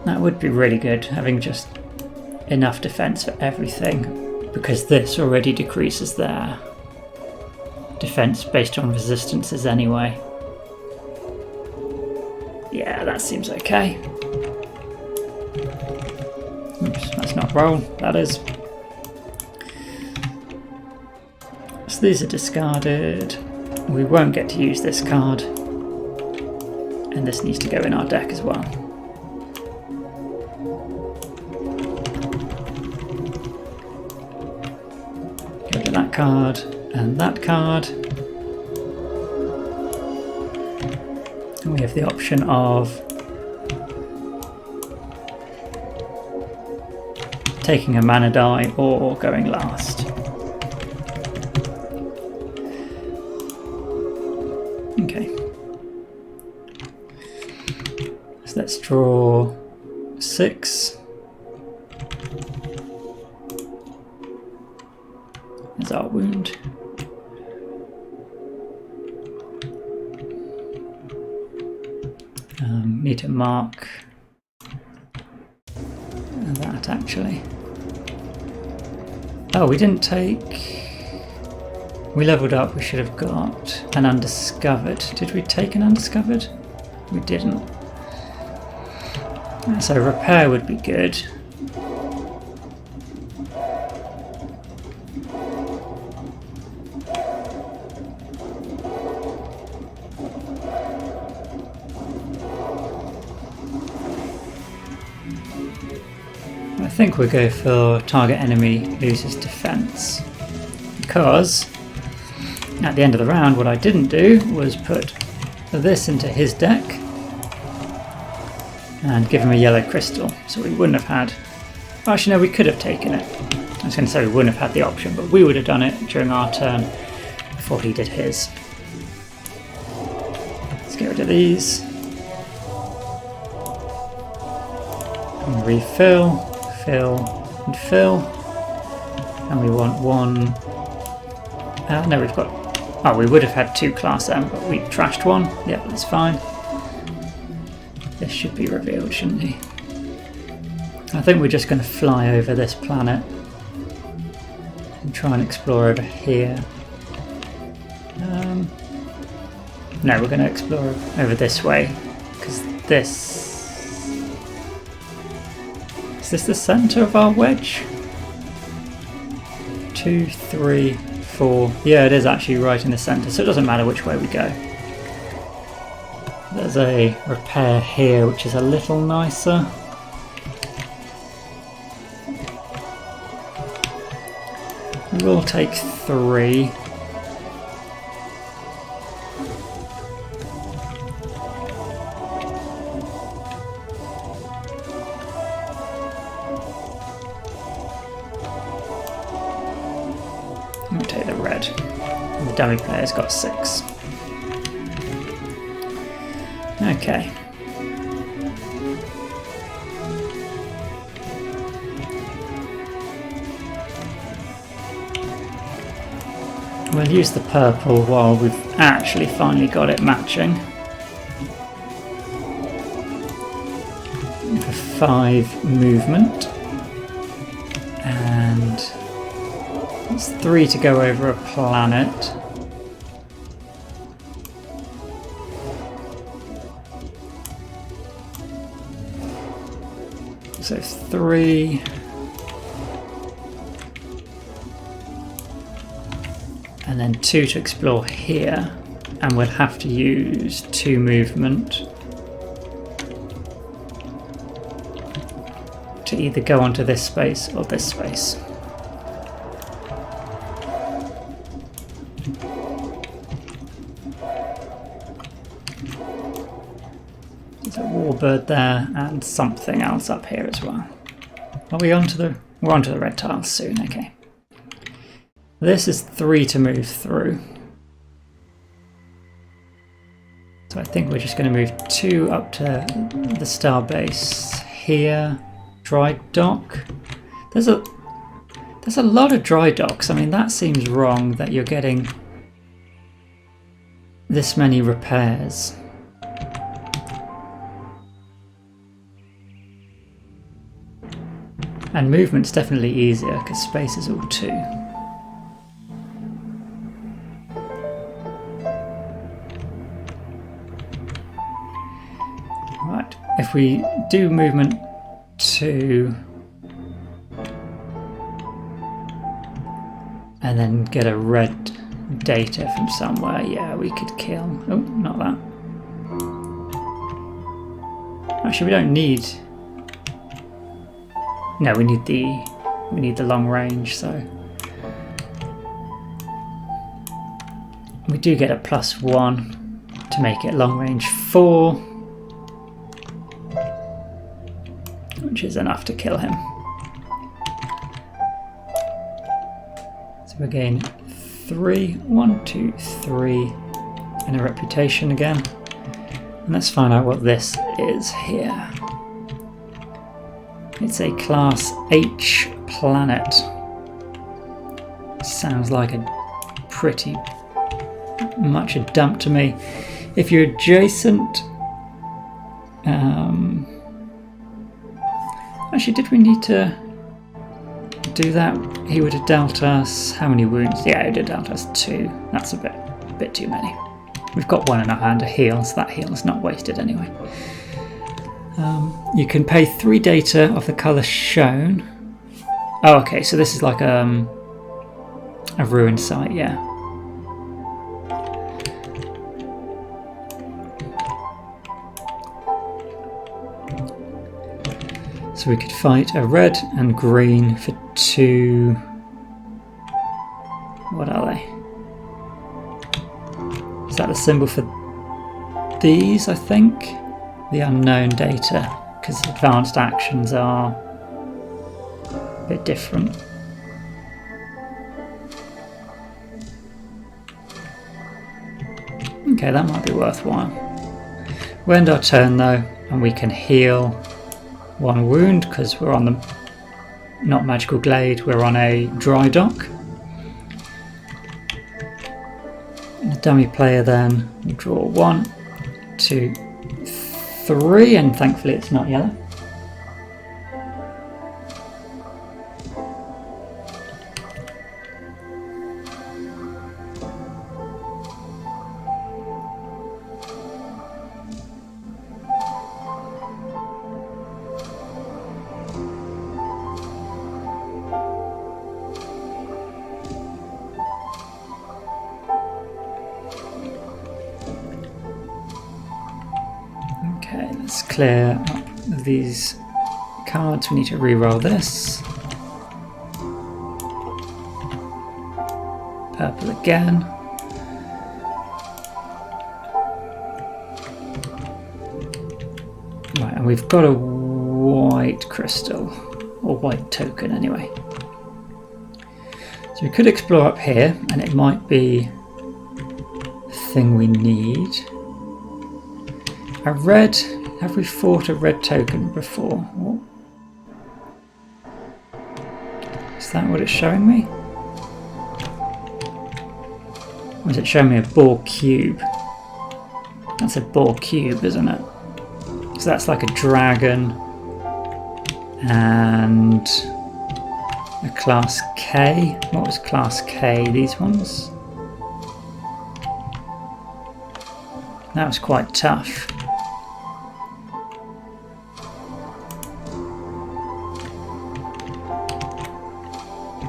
That would be really good, having just enough defense for everything, because this already decreases their defense based on resistances anyway. Yeah, that seems okay. Oops, that's not roll, that is. So these are discarded. We won't get to use this card. And this needs to go in our deck as well. Get rid of that card and that card. And we have the option of taking a mana die or going last. Okay. So let's draw 6. There's our wound. Need to mark that actually. Oh, we didn't take... We leveled up, we should have got an undiscovered. Did we take an undiscovered? We didn't. So repair would be good. I think we'll go for target enemy loses defense, because at the end of the round what I didn't do was put this into his deck and give him a yellow crystal, so we wouldn't have had... Actually no, we could have taken it. I was going to say we wouldn't have had the option, but we would have done it during our turn before he did his. Let's get rid of these. And refill. Fill and fill, and we want one. No, we've got. Oh, we would have had 2 class M, but we trashed one. Yep, that's fine. This should be revealed, shouldn't he? I think we're just going to fly over this planet and try and explore over here. No, we're going to explore over this way because this. Is this the centre of our wedge? 2, 3, 4. Yeah, it is actually right in the centre, so it doesn't matter which way we go. There's a repair here, which is a little nicer. We will take 3. We'll take the red. And the dummy player's got 6. Okay. We'll use the purple while we've actually finally got it matching. For 5 movement. And it's 3 to go over a planet. So 3. And then 2 to explore here. And we'll have to use 2 movement to either go onto this space or this space. There's a warbird there and something else up here as well. Are we onto the... We're onto the red tiles soon, okay. This is 3 to move through. So I think we're just going to move 2 up to the star base here. Dry dock. There's a lot of dry docks. I mean, that seems wrong that you're getting this many repairs. And movement's definitely easier because space is all 2. Right, if we do movement 2 and then get a red data from somewhere, yeah, we could kill. Oh, not that. Actually, we don't need. No, we need the long range. So we do get a +1 to make it long range 4. Which is enough to kill him. So we gain 3, 1, 2, 3 in a reputation again. And let's find out what this is here. It's a Class H planet. Sounds like a pretty much a dump to me. If you're adjacent... actually, did we need to do that? He would have dealt us... How many wounds? Yeah, he would have dealt us 2. That's a bit too many. We've got 1 in our hand, a heal, so that heal is not wasted anyway. You can pay 3 data of the colour shown. Oh, okay, so this is like a ruined site, yeah. So we could fight a red and green for 2... What are they? Is that the symbol for these, I think? The unknown data, because advanced actions are a bit different. Okay, that might be worthwhile. We end our turn though, and we can heal 1 wound because we're on the not magical glade, we're on a dry dock. And the dummy player then will draw 1, 2, 3, and thankfully it's not yellow. Okay, let's clear up these cards. We need to re-roll this. Purple again. Right, and we've got a white crystal, or white token anyway. So we could explore up here, and it might be the thing we need. A red, have we fought a red token before? Oh. Is that what it's showing me? Or is it showing me a boar cube? That's a boar cube, isn't it? So that's like a dragon and a class K. What was class K? These ones? That was quite tough.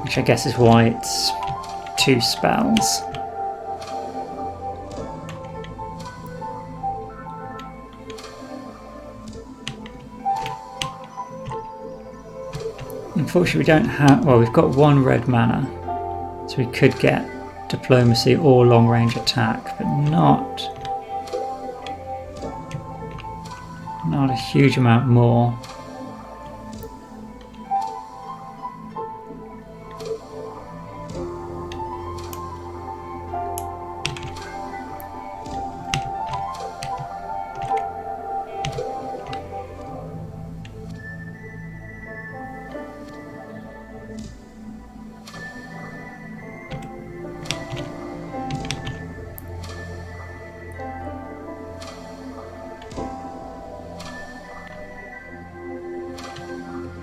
Which I guess is why it's 2 spells. Unfortunately we don't have... Well, we've got 1 red mana, so we could get diplomacy or long range attack, but not a huge amount more.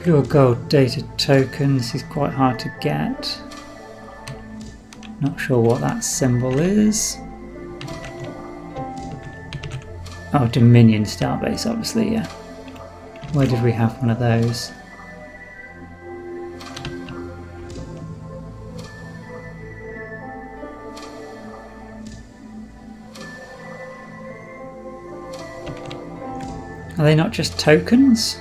Blue or gold data tokens is quite hard to get. Not sure what that symbol is. Oh, Dominion Starbase, obviously, yeah. Where did we have one of those? Are they not just tokens?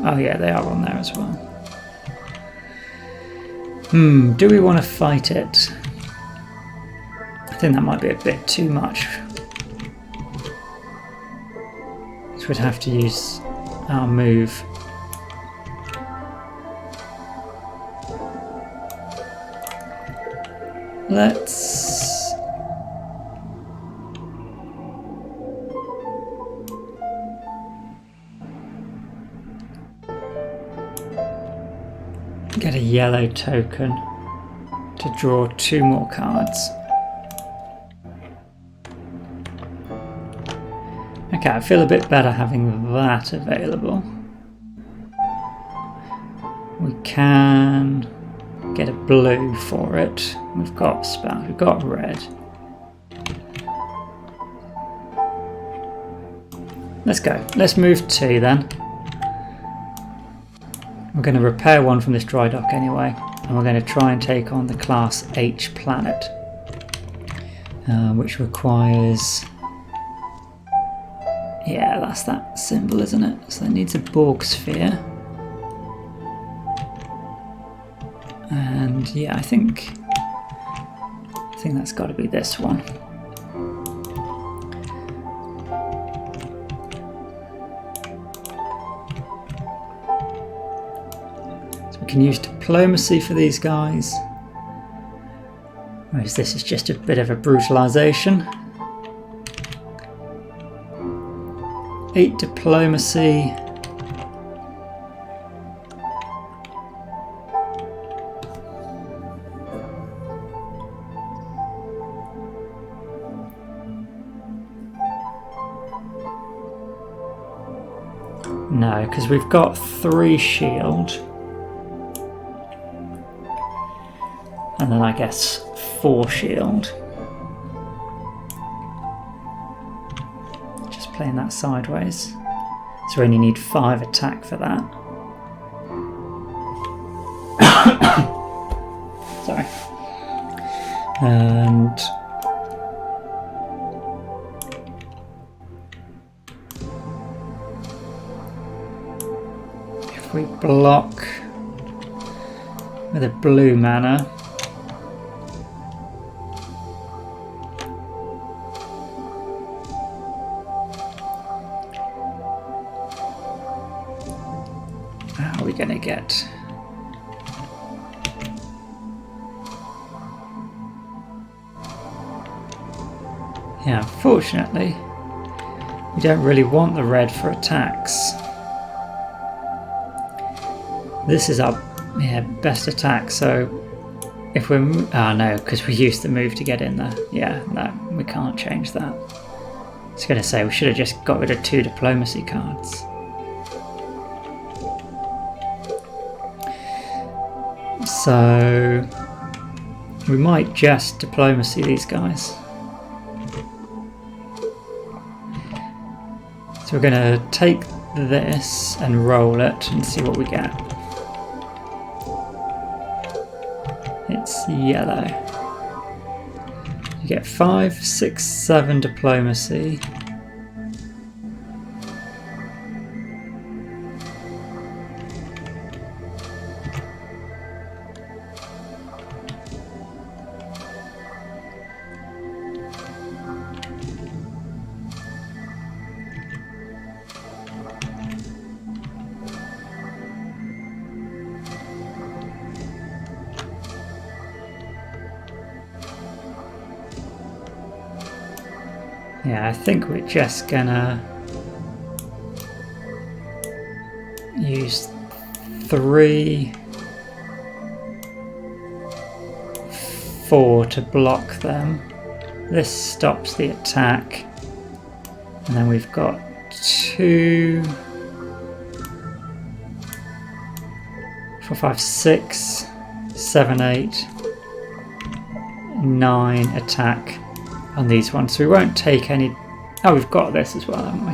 Oh yeah, they are on there as well. Do we want to fight it? I think that might be a bit too much. So we'd have to use our move. Let's get a yellow token to draw 2 more cards. Okay, I feel a bit better having that available. We can get a blue for it. We've got spout, we've got red. Let's go. Let's move 2 then. We're going to repair 1 from this dry dock anyway, and we're going to try and take on the class H planet, which requires, yeah, that's that symbol, isn't it? So it needs a Borg sphere. And yeah, I think that's got to be this one. So we can use diplomacy for these guys. Whereas this is just a bit of a brutalization. 8 diplomacy. No, because we've got 3 shield. And then I guess 4 shield. Just playing that sideways. So we only need 5 attack for that. Sorry. And if we block with a blue mana, how are we going to get? Yeah, unfortunately, we don't really want the red for attacks. This is our best attack, so if we're... no, because we used the move to get in there. Yeah, no, we can't change that. I was going to say, we should have just got rid of 2 diplomacy cards. So we might just diplomacy these guys. So we're going to take this and roll it and see what we get. It's yellow. You get 5, 6, 7 diplomacy. Yeah, I think we're just gonna use 3, 4 to block them. This stops the attack. And then we've got 2, 4, 5, 6, 7, 8, 9 attack on these ones, so we won't take any. Oh, we've got this as well, haven't we?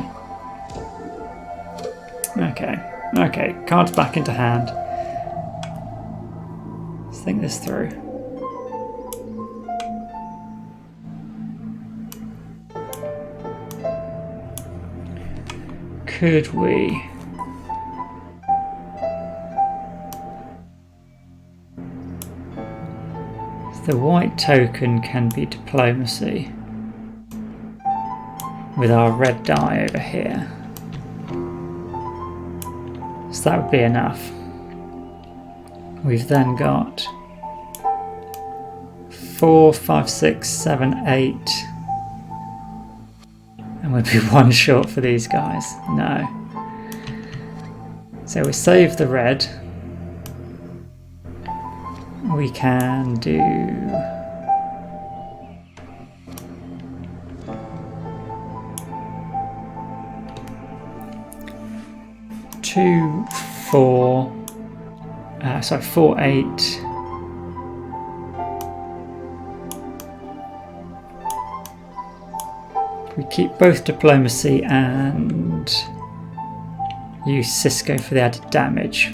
Okay, cards back into hand. Let's think this through. Could we? The white token can be diplomacy with our red die over here. So that would be enough. We've then got 4, 5, 6, 7, 8. And we'd be one short for these guys. No. So we save the red. We can do... two, 4, 4, 8. We keep both diplomacy and use Cisco for the added damage.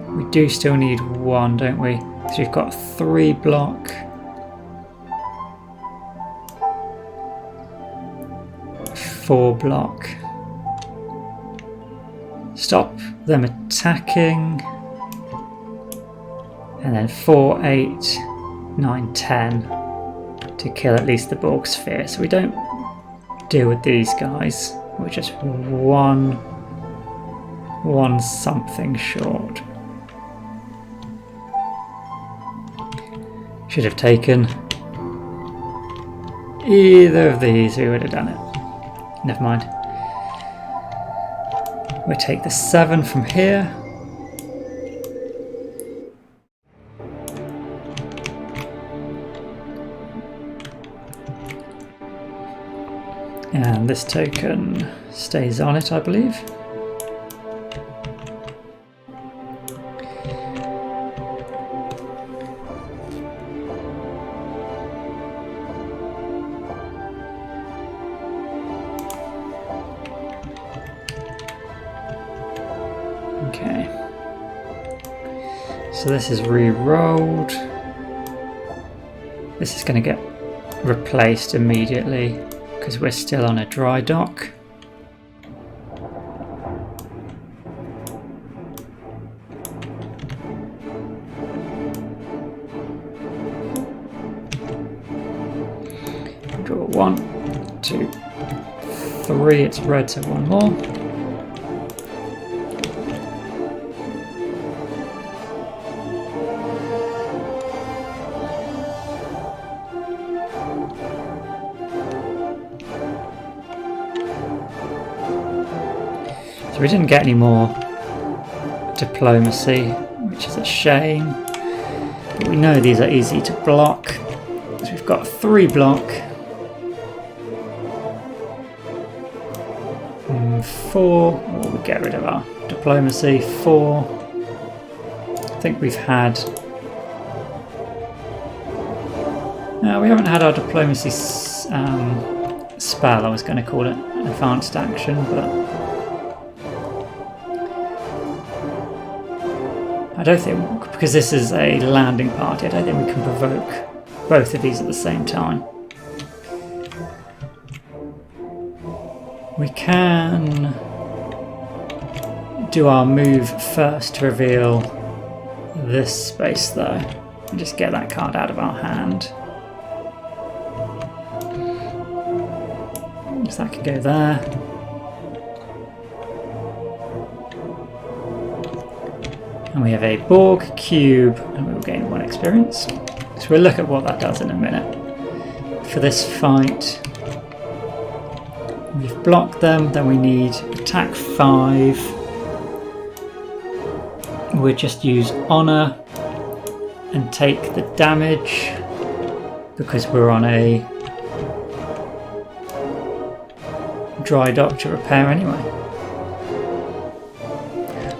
We do still need 1, don't we? Because we've got 3 block. 4 block. Stop them attacking. And then 4, 8, 9, 10 to kill at least the Borg sphere. So we don't deal with these guys. We're just one something short. Should have taken either of these, we would have done it. Never mind. We'll take the 7 from here. And this token stays on it, I believe. Okay. So this is re-rolled. This is going to get replaced immediately, because we're still on a dry dock. Draw 1, 2, 3, it's red, so 1 more. We didn't get any more diplomacy, which is a shame. But we know these are easy to block. So we've got 3 block. 4, or we get rid of our diplomacy. 4. I think we've had... No, we haven't had our diplomacy spell, I was going to call it advanced action, but... I don't think, because this is a landing party, I don't think we can provoke both of these at the same time. We can do our move first to reveal this space though, and just get that card out of our hand. So that could go there. And we have a Borg cube, and we will gain 1 experience. So we'll look at what that does in a minute. For this fight, we've blocked them, then we need attack 5. We'll just use honor and take the damage because we're on a dry dock to repair anyway.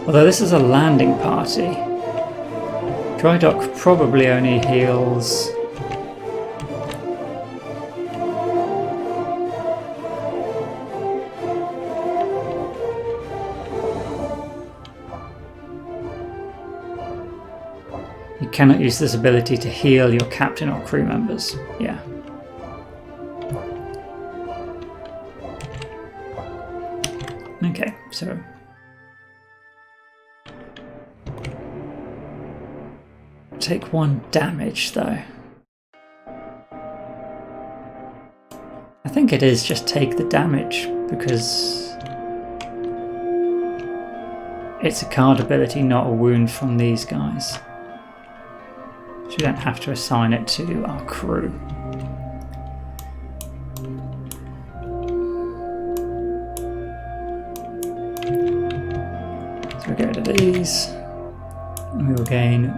Although this is a landing party, dry dock probably only heals you cannot use this ability to heal your captain or crew members. Yeah. Okay, so take 1 damage though. I think it is just take the damage because it's a card ability, not a wound from these guys. So we don't have to assign it to our crew. So we go to these, and we will gain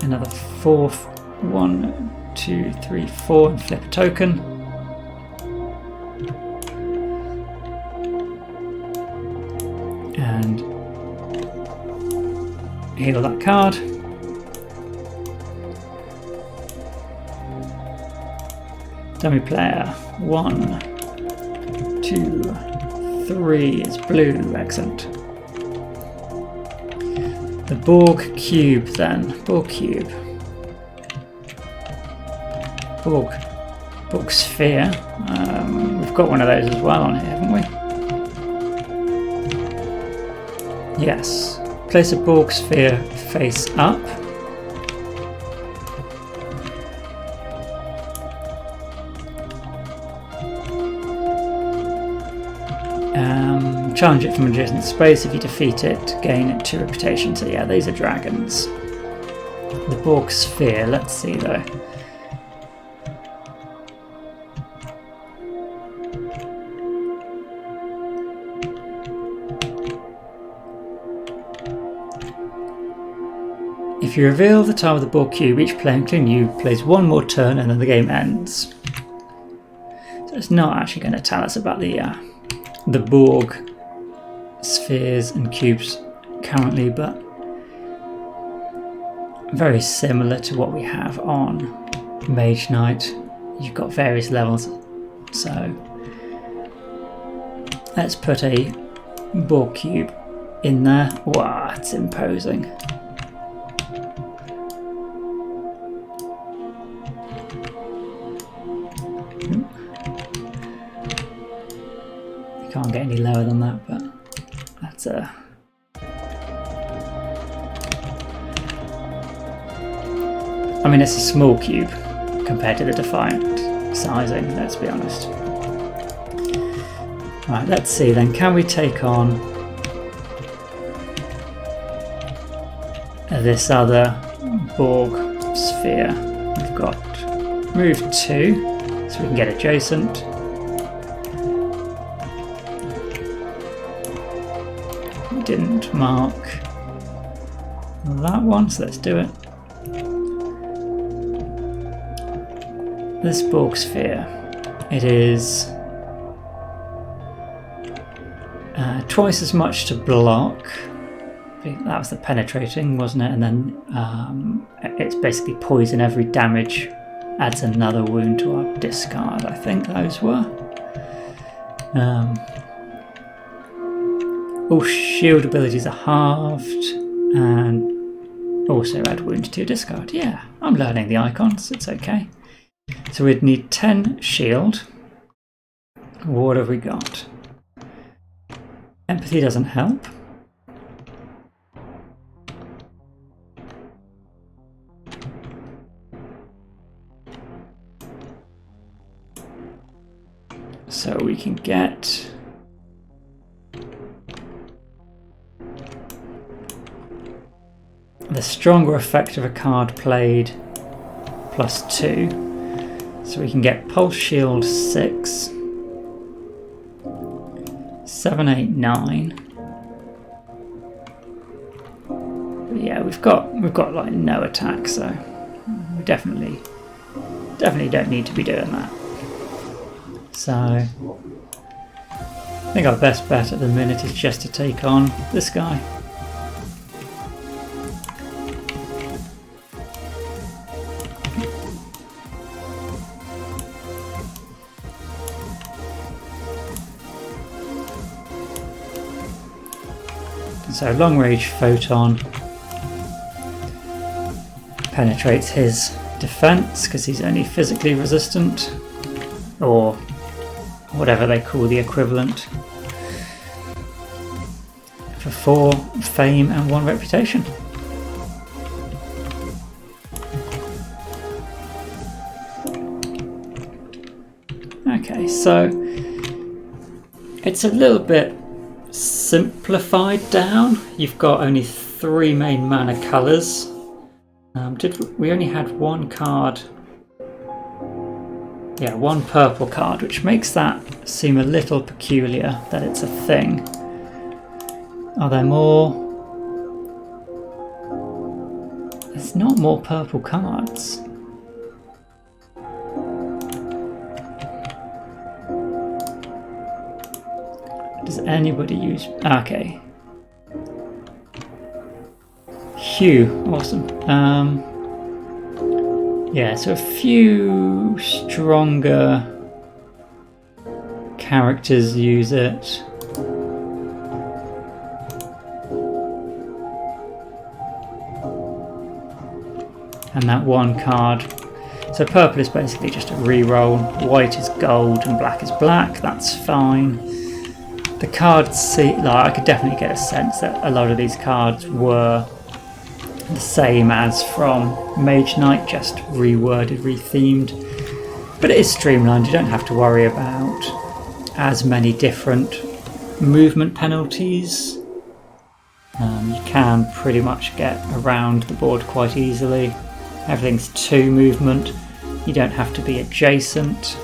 another 4. 1, 2, 3, 4, and flip a token. And heal that card. Dummy player 1, 2, 3 is blue, excellent. The Borg cube then, Borg cube. Borg sphere. We've got one of those as well on here, haven't we? Yes. Place a Borg sphere face up. Challenge it from adjacent space. If you defeat it, gain 2 reputation. So yeah, these are dragons. The Borg sphere. Let's see though. If you reveal the time of the Borg cube, each player, including you, plays 1 more turn and then the game ends. So it's not actually going to tell us about the Borg spheres and cubes currently, but very similar to what we have on Mage Knight. You've got various levels, so let's put a Borg cube in there. Wow, it's imposing. Can't get any lower than that, but that's a... I mean, it's a small cube compared to the Defiant sizing, let's be honest. Right, let's see then, can we take on this other Borg sphere? We've got move 2, so we can get adjacent. Didn't mark that one, so let's do it. This Borg sphere, it is twice as much to block. That was the penetrating, wasn't it? And then it's basically poison every damage, adds another wound to our discard, I think those were. All shield abilities are halved, and also add wound to your discard. Yeah, I'm learning the icons, it's okay. So we'd need 10 shield. What have we got? Empathy doesn't help. So we can get... the stronger effect of a card played +2. So we can get Pulse Shield 6, 7, 8, 9. But yeah, we've got like no attack, so we definitely don't need to be doing that. So I think our best bet at the minute is just to take on this guy. So long range photon penetrates his defense because he's only physically resistant, or whatever they call the equivalent, for 4 fame and 1 reputation. Okay, so it's a little bit simplified down. You've got only 3 main mana colours. We only had one card? Yeah, one purple card, which makes that seem a little peculiar that it's a thing. Are there more? There's not more purple cards. Does anybody use... Okay. Hue, awesome. Yeah, so a few stronger characters use it. And that one card. So purple is basically just a reroll, white is gold and black is black, that's fine. The cards, I could definitely get a sense that a lot of these cards were the same as from Mage Knight, just reworded, rethemed. But it is streamlined, you don't have to worry about as many different movement penalties. You can pretty much get around the board quite easily. Everything's 2 movement, you don't have to be adjacent.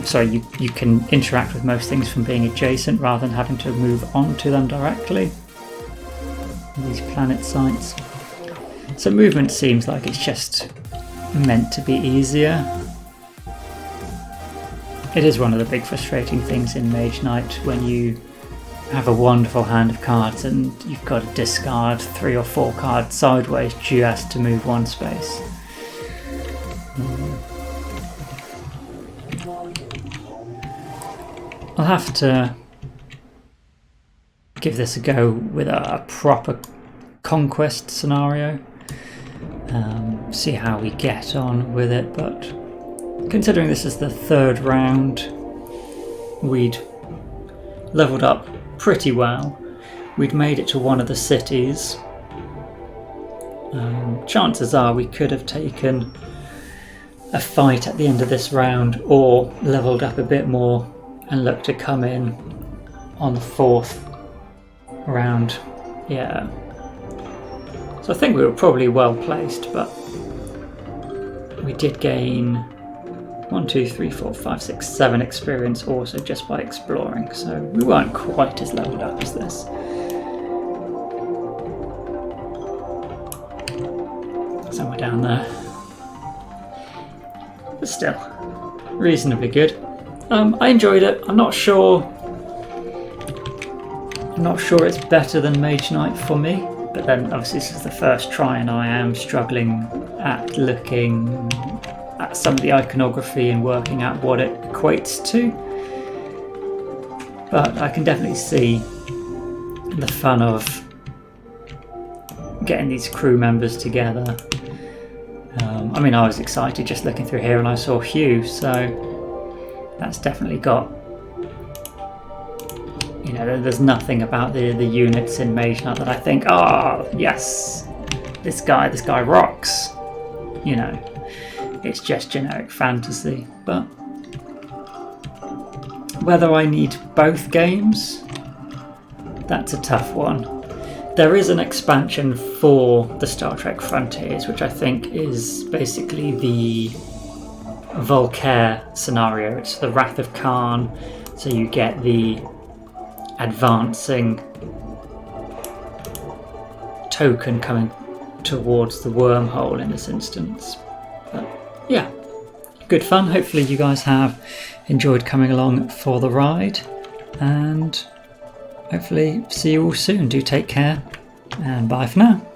Sorry, you can interact with most things from being adjacent rather than having to move onto them directly. These planet sites. So movement seems like it's just meant to be easier. It is one of the big frustrating things in Mage Knight when you have a wonderful hand of cards and you've got to discard 3 or 4 cards sideways just to move 1 space. I'll have to give this a go with a proper conquest scenario, see how we get on with it, but considering this is the 3rd round, we'd leveled up pretty well. We'd made it to one of the cities. Chances are we could have taken a fight at the end of this round or leveled up a bit more and looked to come in on the 4th round. Yeah. So I think we were probably well placed, but we did gain 1, 2, 3, 4, 5, 6, 7 experience also just by exploring, so we weren't quite as leveled up as this. Somewhere down there. But still, reasonably good. I enjoyed it. I'm not sure it's better than Mage Knight for me, but then obviously this is the first try and I am struggling at looking at some of the iconography and working out what it equates to. But I can definitely see the fun of getting these crew members together. I mean, I was excited just looking through here and I saw Hugh, so that's definitely got, you know, there's nothing about the units in Mage Knight that I think, oh yes, this guy rocks. You know, it's just generic fantasy. But whether I need both games, that's a tough one. There is an expansion for the Star Trek Frontiers, which I think is basically the Volcaire scenario. It's the Wrath of Khan, so you get the advancing token coming towards the wormhole in this instance. But yeah, good fun. Hopefully you guys have enjoyed coming along for the ride, and hopefully see you all soon. Do take care, and bye for now.